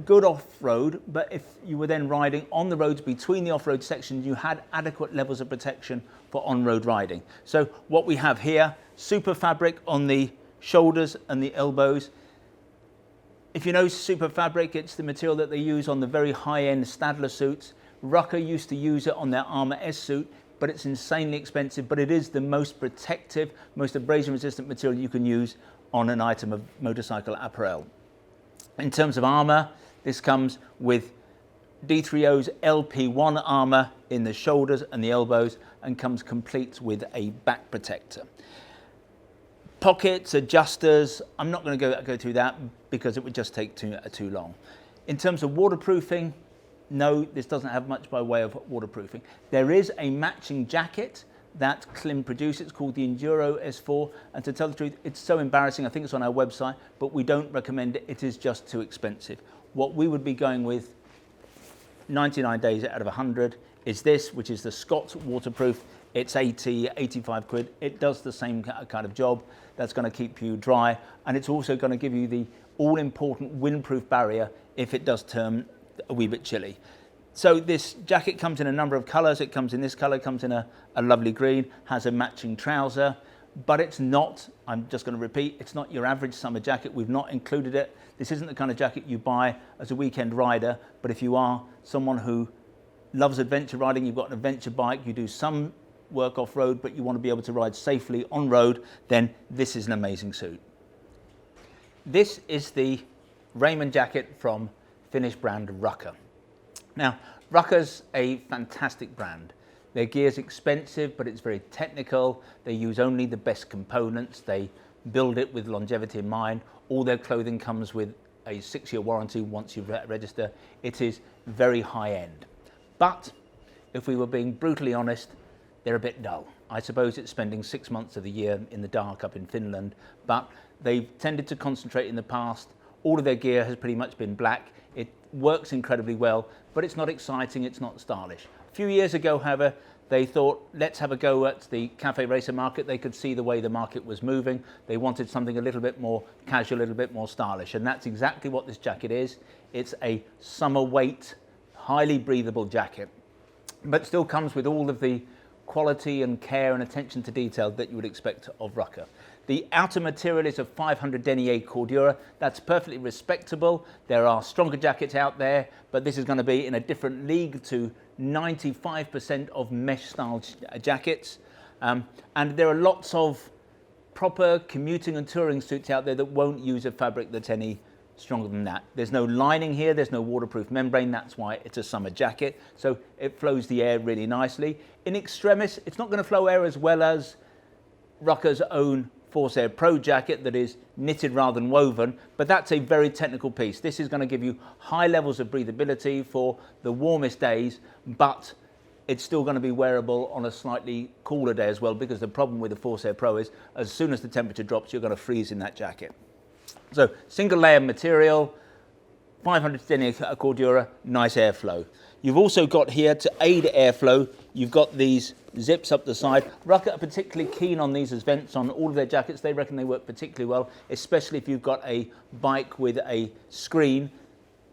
good off-road, but if you were then riding on the roads between the off-road sections, you had adequate levels of protection for on-road riding. So what we have here, super fabric on the shoulders and the elbows. If you know super fabric, it's the material that they use on the very high-end Stadler suits. RUKKA used to use it on their Armour S suit, but it's insanely expensive, but it is the most protective, most abrasion-resistant material you can use on an item of motorcycle apparel. In terms of armour, this comes with D3O's LP1 armour in the shoulders and the elbows and comes complete with a back protector. Pockets, adjusters, I'm not going to go through that because it would just take too long. In terms of waterproofing, no, this doesn't have much by way of waterproofing. There is a matching jacket that KLIM produces. It's called the Enduro S4, and to tell the truth, it's so embarrassing. I think it's on our website, but we don't recommend it. It is just too expensive. What we would be going with 99 days out of 100 is this, which is the Scott waterproof. It's 85 quid. It does the same kind of job. That's going to keep you dry, and it's also going to give you the all-important windproof barrier if it does turn a wee bit chilly. So this jacket comes in a number of colours. It comes in this colour, comes in a lovely green, has a matching trouser, but it's not, I'm just going to repeat, it's not your average summer jacket. We've not included it. This isn't the kind of jacket you buy as a weekend rider, but if you are someone who loves adventure riding, you've got an adventure bike, you do some work off-road, but you want to be able to ride safely on road, then this is an amazing suit. This is the Raymond jacket from Finnish brand RUKKA. Now, RUKKA's a fantastic brand. Their gear's expensive, but it's very technical. They use only the best components. They build it with longevity in mind. All their clothing comes with a 6-year warranty once you register. It is very high end. But if we were being brutally honest, they're a bit dull. I suppose it's spending 6 months of the year in the dark up in Finland, but they've tended to concentrate in the past. All of their gear has pretty much been black. It works incredibly well, but it's not exciting, it's not stylish. A few years ago, however, they thought, let's have a go at the cafe racer market. They could see the way the market was moving. They wanted something a little bit more casual, a little bit more stylish, and that's exactly what this jacket is. It's a summer weight, highly breathable jacket, but still comes with all of the quality and care and attention to detail that you would expect of RUKKA. The outer material is of 500 denier cordura. That's perfectly respectable. There are stronger jackets out there, but this is going to be in a different league to 95% of mesh style jackets. And there are lots of proper commuting and touring suits out there that won't use a fabric that's any stronger than that. There's no lining here, there's no waterproof membrane, that's why it's a summer jacket, so it flows the air really nicely. In extremis, it's not going to flow air as well as RUKKA's own FORSAIR Pro jacket that is knitted rather than woven, but that's a very technical piece. This is going to give you high levels of breathability for the warmest days, but it's still going to be wearable on a slightly cooler day as well, because the problem with the FORSAIR Pro is as soon as the temperature drops, you're going to freeze in that jacket. So single layer material, 500 denier cordura, nice airflow. You've also got here, to aid airflow, you've got these zips up the side. RUKKA are particularly keen on these as vents on all of their jackets. They reckon they work particularly well, especially if you've got a bike with a screen.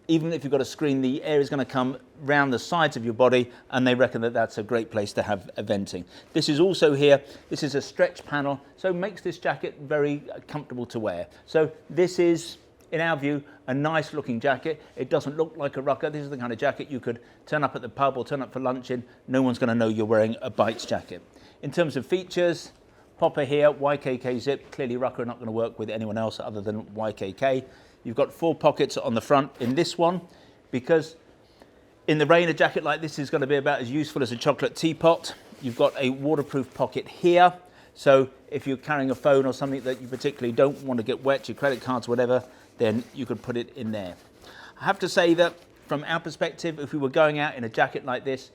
Even if you've got a screen, the air is going to come round the sides of your body, and they reckon that that's a great place to have a venting. This is also here, this is a stretch panel, so it makes this jacket very comfortable to wear. So this is, in our view, a nice looking jacket. It doesn't look like a RUKKA. This is the kind of jacket you could turn up at the pub or turn up for lunch in. No one's going to know you're wearing a bike's jacket. In terms of features, popper here, YKK zip. Clearly RUKKA are not going to work with anyone else other than YKK. You've got 4 pockets on the front in this one, because in the rain, a jacket like this is going to be about as useful as a chocolate teapot. You've got a waterproof pocket here, so if you're carrying a phone or something that you particularly don't want to get wet, your credit cards, whatever, then you could put it in there. I have to say that from our perspective, if we were going out in a jacket like this,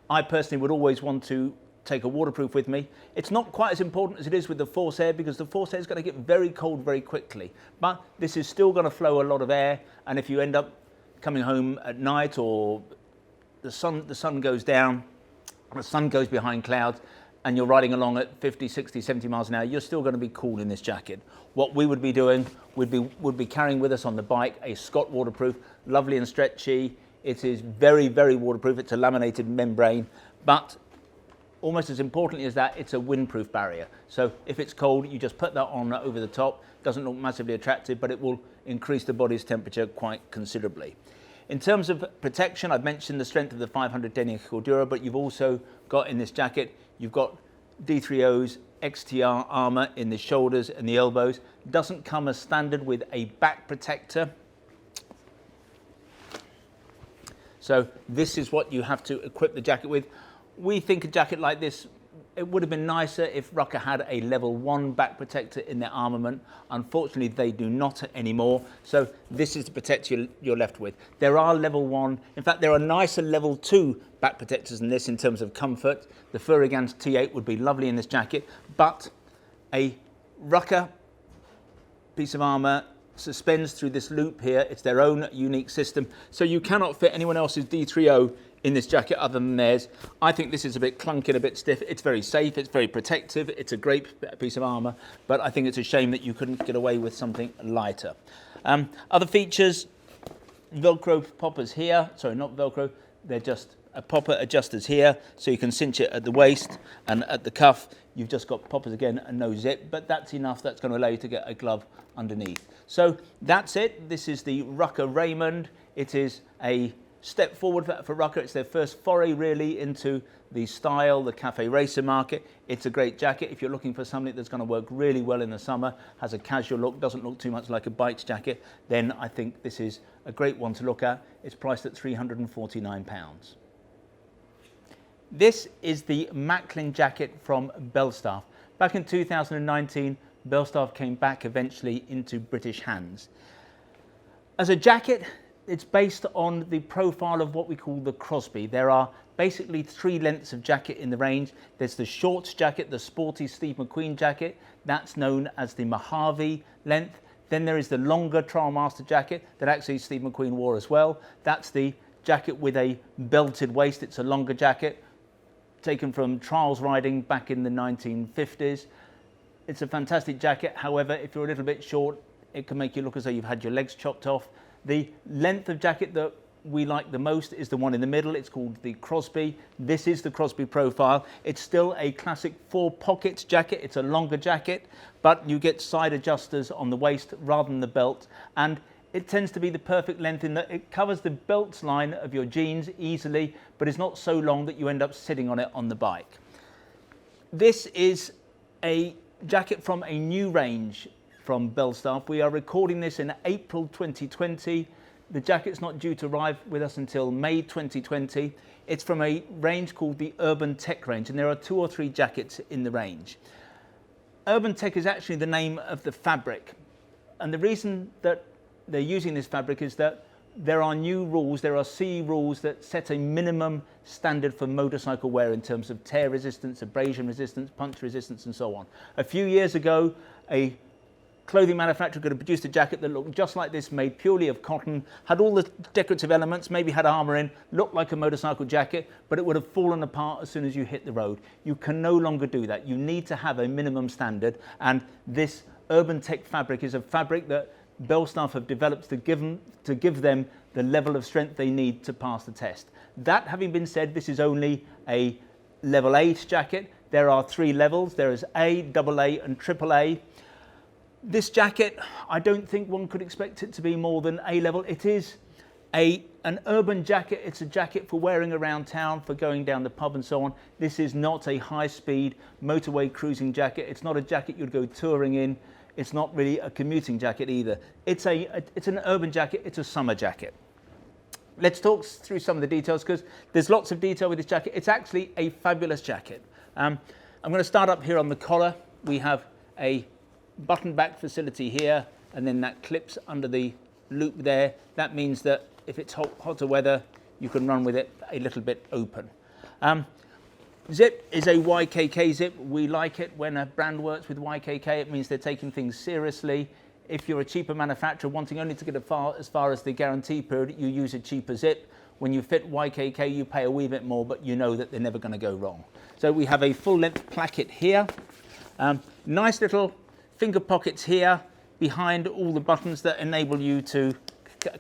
I personally would always want to take a waterproof with me. It's not quite as important as it is with the FORSAIR, because the FORSAIR is going to get very cold very quickly, but this is still going to flow a lot of air, and if you end up coming home at night or the sun goes down, the sun goes behind clouds, and you're riding along at 50, 60, 70 miles an hour, you're still going to be cool in this jacket. What we would be doing would be carrying with us on the bike a Scott waterproof, lovely and stretchy. It is very, very waterproof. It's a laminated membrane, but almost as importantly as that, it's a windproof barrier. So if it's cold, you just put that on over the top. Doesn't look massively attractive, but it will increase the body's temperature quite considerably. In terms of protection, I've mentioned the strength of the 500 denier cordura, but you've also got in this jacket, you've got D3O's XTR armour in the shoulders and the elbows. Doesn't come as standard with a back protector. So this is what you have to equip the jacket with. We think a jacket like this, it would have been nicer if RUKKA had a level 1 back protector in their armament. Unfortunately, they do not anymore. So this is the protection you're left with. There are level 1, in fact, there are nicer level 2 back protectors than this in terms of comfort. The FURYGAN's T8 would be lovely in this jacket, but a RUKKA piece of armour suspends through this loop here. It's their own unique system. So you cannot fit anyone else's D3O in this jacket other than theirs. I think this is a bit clunky and a bit stiff. It's very safe, it's very protective, it's a great piece of armour, but I think it's a shame that you couldn't get away with something lighter. Other features, Velcro poppers here, sorry, not Velcro, they're just a popper adjusters here, so you can cinch it at the waist, and at the cuff you've just got poppers again and no zip, but that's enough. That's going to allow you to get a glove underneath. So that's it. This is the RUKKA Raymond. It is a step forward for RUKKA. It's their first foray really into the style, the cafe racer market. It's a great jacket if you're looking for something that's going to work really well in the summer, has a casual look, doesn't look too much like a bike's jacket, then I think this is a great one to look at. It's priced at £349. This is the MACKLIN jacket from BELSTAFF. Back in 2019, BELSTAFF came back eventually into British hands. As a jacket, it's based on the profile of what we call the Crosby. There are basically 3 lengths of jacket in the range. There's the short jacket, the sporty Steve McQueen jacket. That's known as the Mojave length. Then there is the longer Trial Master jacket that actually Steve McQueen wore as well. That's the jacket with a belted waist. It's a longer jacket taken from trials riding back in the 1950s. It's a fantastic jacket. However, if you're a little bit short, it can make you look as though you've had your legs chopped off. The length of jacket that we like the most is the one in the middle. It's called the Crosby. This is the Crosby profile. It's still a classic 4 pocket jacket. It's a longer jacket, but you get side adjusters on the waist rather than the belt. And it tends to be the perfect length in that it covers the belt line of your jeans easily, but it's not so long that you end up sitting on it on the bike. This is a jacket from a new range from BELSTAFF. We are recording this in April 2020. The jacket's not due to arrive with us until May 2020. It's from a range called the Urban Tech range, and there are 2 or 3 jackets in the range. Urban Tech is actually the name of the fabric, and the reason that they're using this fabric is that there are new rules, there are CE rules that set a minimum standard for motorcycle wear in terms of tear resistance, abrasion resistance, punch resistance, and so on. A few years ago, a clothing manufacturer could have produced a jacket that looked just like this, made purely of cotton, had all the decorative elements, maybe had armour in, looked like a motorcycle jacket, but it would have fallen apart as soon as you hit the road. You can no longer do that. You need to have a minimum standard, and this Urban Tech fabric is a fabric that BELSTAFF have developed to give them the level of strength they need to pass the test. That having been said, this is only a level 8 jacket. There are 3 levels. There is A, AA, and AAA. This jacket, I don't think one could expect it to be more than A level. It is an urban jacket. It's a jacket for wearing around town, for going down the pub and so on. This is not a high-speed motorway cruising jacket. It's not a jacket you'd go touring in. It's not really a commuting jacket either. It's an urban jacket. It's a summer jacket. Let's talk through some of the details because there's lots of detail with this jacket. It's actually a fabulous jacket. I'm going to start up here on the collar. We have a button back facility here, and then that clips under the loop there. That means that if it's hotter weather, you can run with it a little bit open. Zip is a YKK zip. We like it when a brand works with YKK. It means they're taking things seriously. If you're a cheaper manufacturer wanting only to get as far as the guarantee period, you use a cheaper zip. When you fit YKK, you pay a wee bit more, but you know that they're never going to go wrong. So we have a full-length placket here. Nice little finger pockets here behind all the buttons that enable you to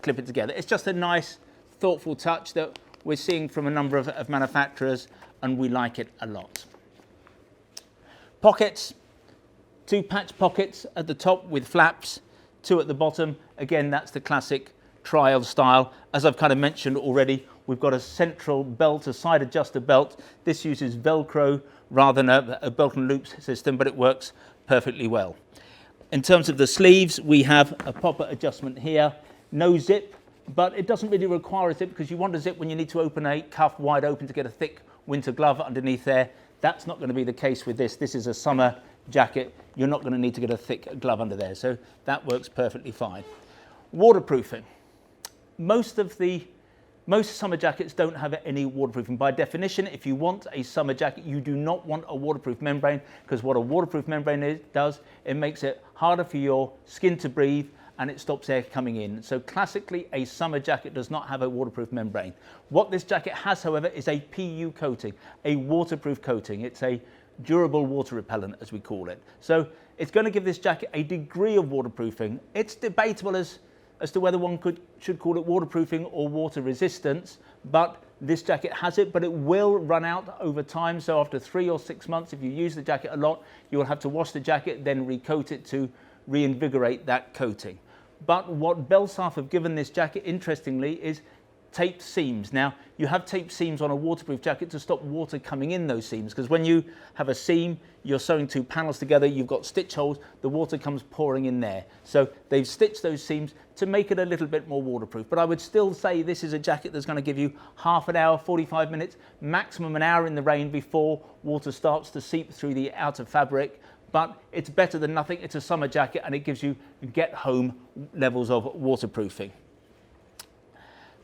clip it together. It's just a nice, thoughtful touch that we're seeing from a number of manufacturers, and we like it a lot. Pockets, 2 patch pockets at the top with flaps, 2 at the bottom. Again, that's the classic trial style. As I've kind of mentioned already, we've got a central belt, a side adjuster belt. This uses Velcro rather than a belt and loops system, but it works perfectly well. In terms of the sleeves, we have a popper adjustment here. No zip, but it doesn't really require a zip because you want a zip when you need to open a cuff wide open to get a thick winter glove underneath there. That's not going to be the case with this. This is a summer jacket. You're not going to need to get a thick glove under there, so that works perfectly fine. Waterproofing. Most summer jackets don't have any waterproofing. By definition, if you want a summer jacket, you do not want a waterproof membrane, because what a waterproof membrane does, it makes it harder for your skin to breathe and it stops air coming in. So classically, a summer jacket does not have a waterproof membrane. What this jacket has, however, is a PU coating, a waterproof coating. It's a durable water repellent, as we call it. So it's going to give this jacket a degree of waterproofing. It's debatable as to whether one should call it waterproofing or water resistance, but this jacket has it, but it will run out over time. So after 3 or 6 months, if you use the jacket a lot, you will have to wash the jacket, then recoat it to reinvigorate that coating. But what BELSTAFF have given this jacket, interestingly, is taped seams. Now, you have taped seams on a waterproof jacket to stop water coming in those seams, because when you have a seam, you're sewing 2 panels together, you've got stitch holes, the water comes pouring in there. So they've stitched those seams to make it a little bit more waterproof. But I would still say this is a jacket that's going to give you half an hour, 45 minutes, maximum an hour in the rain before water starts to seep through the outer fabric. But it's better than nothing. It's a summer jacket and it gives you get-home levels of waterproofing.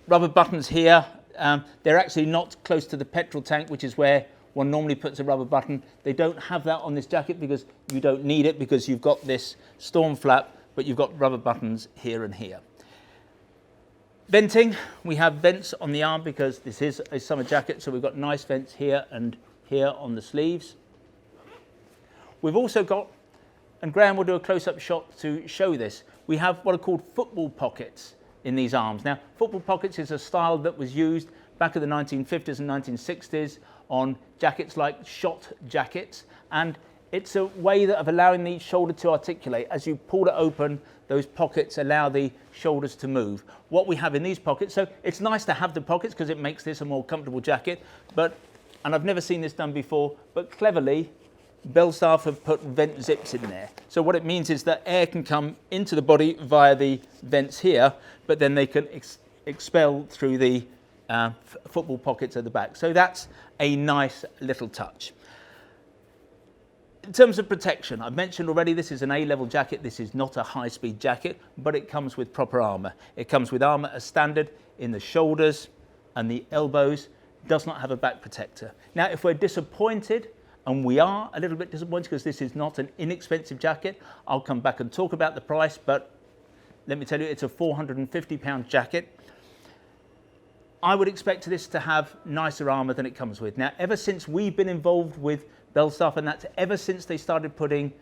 rubber buttons here. They're actually not close to the petrol tank, which is where one normally puts a rubber button. They don't have that on this jacket because you don't need it, because you've got this storm flap, but you've got rubber buttons here and here. Venting, we have vents on the arm because this is a summer jacket, so we've got nice vents here and here on the sleeves. We've also got, and Graham will do a close-up shot to show this, we have what are called football pockets in these arms. Now, football pockets is a style that was used back in the 1950s and 1960s on jackets like shot jackets, and it's a way of allowing the shoulder to articulate. As you pull it open, those pockets allow the shoulders to move. What we have in these pockets, so it's nice to have the pockets because it makes this a more comfortable jacket, and I've never seen this done before, but cleverly, BELSTAFF have put vent zips in there. So what it means is that air can come into the body via the vents here, but then they can expel through the football pockets at the back. So that's a nice little touch. In terms of protection, I've mentioned already this is an A-level jacket. This is not a high-speed jacket, but it comes with proper armour. It comes with armour as standard in the shoulders and the elbows. Does not have a back protector. Now, if we're disappointed, and we are a little bit disappointed because this is not an inexpensive jacket, I'll come back and talk about the price, but let me tell you, it's a £450 jacket. I would expect this to have nicer armour than it comes with. Now, ever since we've been involved with BELSTAFF, and that's ever since they started putting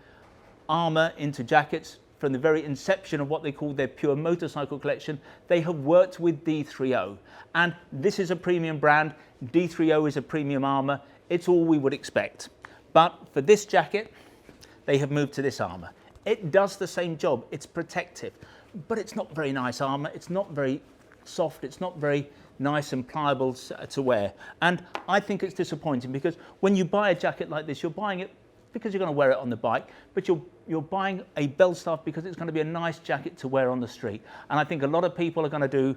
armour into jackets from the very inception of what they call their pure motorcycle collection, they have worked with D3O. And this is a premium brand. D3O is a premium armour. It's all we would expect. But for this jacket, they have moved to this armour. It does the same job. It's protective, but it's not very nice armour. It's not very soft. It's not very nice and pliable to wear. And I think it's disappointing because when you buy a jacket like this, you're buying it because you're going to wear it on the bike, but you're buying a BELSTAFF because it's going to be a nice jacket to wear on the street. And I think a lot of people are going to do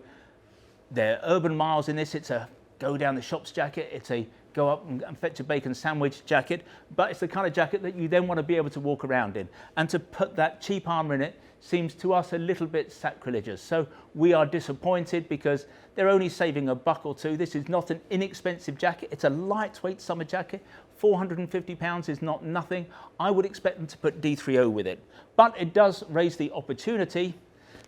their urban miles in this. It's a go down the shops jacket. It's a go up and fetch a bacon sandwich jacket, but it's the kind of jacket that you then want to be able to walk around in. And to put that cheap armour in it seems to us a little bit sacrilegious. So we are disappointed because they're only saving $1 or $2. This is not an inexpensive jacket. It's a lightweight summer jacket. £450 is not nothing. I would expect them to put D3O with it, but it does raise the opportunity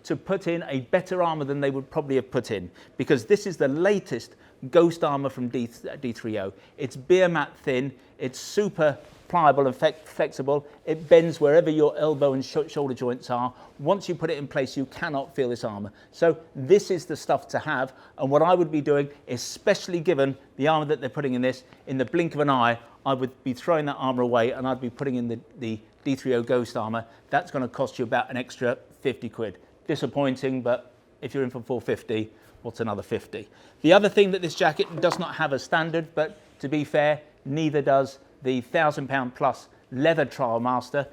to put in a better armour than they would probably have put in, because this is the latest Ghost armour from D3O. It's beer mat thin, it's super pliable and flexible, it bends wherever your elbow and shoulder joints are. Once you put it in place, you cannot feel this armour. So this is the stuff to have, and what I would be doing, especially given the armour that they're putting in this, in the blink of an eye, I would be throwing that armour away and I'd be putting in the D3O Ghost armour. That's going to cost you about an extra 50 quid. Disappointing, but if you're in for 450, what's another 50? The other thing that this jacket does not have as standard, but to be fair, neither does the £1,000 plus leather Trial Master.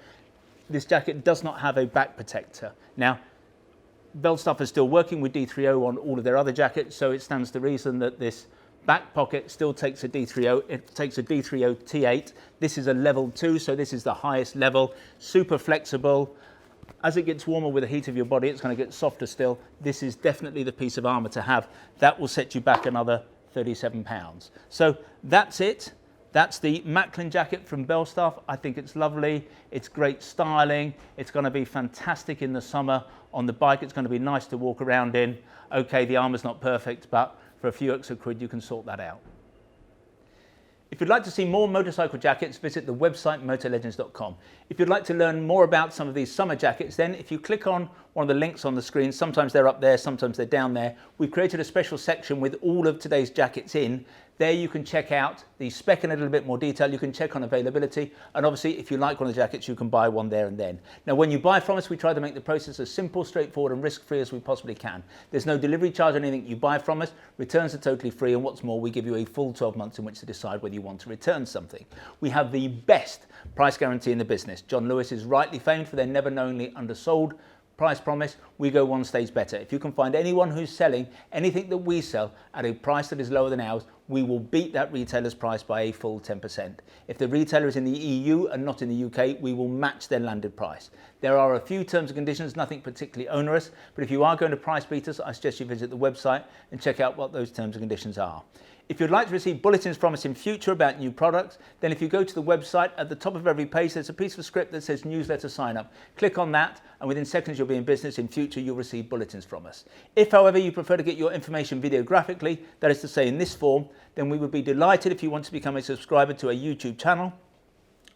This jacket does not have a back protector. Now, BELSTAFF is still working with D3O on all of their other jackets, so it stands to reason that this back pocket still takes a D3O. It takes a D3O T8. This is a level 2, so this is the highest level. Super flexible. As it gets warmer with the heat of your body, it's going to get softer still. This is definitely the piece of armour to have. That will set you back another £37. So that's it. That's the Macklin jacket from BELSTAFF. I think it's lovely. It's great styling. It's going to be fantastic in the summer on the bike. It's going to be nice to walk around in. Okay, the armour's not perfect, but for a few extra quid, you can sort that out. If you'd like to see more motorcycle jackets, visit the website motolegends.com. If you'd like to learn more about some of these summer jackets, then if you click on one of the links on the screen, sometimes they're up there, sometimes they're down there, we've created a special section with all of today's jackets in. There you can check out the spec in a little bit more detail, you can check on availability, and obviously if you like one of the jackets you can buy one there and then. Now when you buy from us, we try to make the process as simple, straightforward and risk-free as we possibly can. There's no delivery charge on anything you buy from us, returns are totally free, and what's more, we give you a full 12 months in which to decide whether you want to return something. We have the best price guarantee in the business. John Lewis is rightly famed for their never-knowingly undersold price promise, we go one stage better. If you can find anyone who's selling anything that we sell at a price that is lower than ours, we will beat that retailer's price by a full 10%. If the retailer is in the EU and not in the UK, we will match their landed price. There are a few terms and conditions, nothing particularly onerous, but if you are going to price beat us, I suggest you visit the website and check out what those terms and conditions are. If you'd like to receive bulletins from us in future about new products, then if you go to the website, at the top of every page there's a piece of script that says newsletter sign up. Click on that and within seconds you'll be in business. In future you'll receive bulletins from us. If however you prefer to get your information videographically, that is to say in this form, then we would be delighted if you want to become a subscriber to our YouTube channel.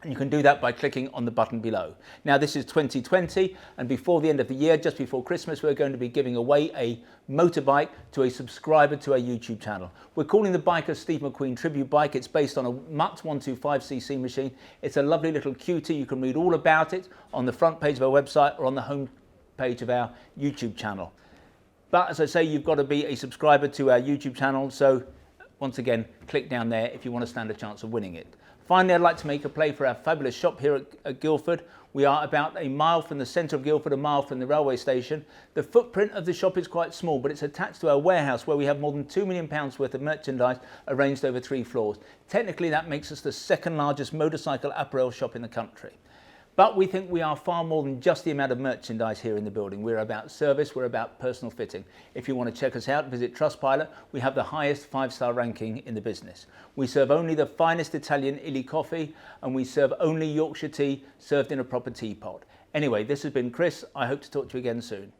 And you can do that by clicking on the button below. Now this is 2020 and before the end of the year, just before Christmas, we're going to be giving away a motorbike to a subscriber to our YouTube channel. We're calling the bike a Steve McQueen tribute bike. It's based on a Mutt 125cc machine. It's a lovely little cutie. You can read all about it on the front page of our website or on the home page of our YouTube channel. But as I say, you've got to be a subscriber to our YouTube channel. So once again, click down there if you want to stand a chance of winning it. Finally, I'd like to make a play for our fabulous shop here at Guildford. We are about a mile from the centre of Guildford, a mile from the railway station. The footprint of the shop is quite small, but it's attached to our warehouse where we have more than £2 million worth of merchandise arranged over 3 floors. Technically, that makes us the second largest motorcycle apparel shop in the country. But we think we are far more than just the amount of merchandise here in the building. We're about service, we're about personal fitting. If you want to check us out, visit Trustpilot. We have the highest 5-star ranking in the business. We serve only the finest Italian illy coffee and we serve only Yorkshire tea served in a proper teapot. Anyway, this has been Chris. I hope to talk to you again soon.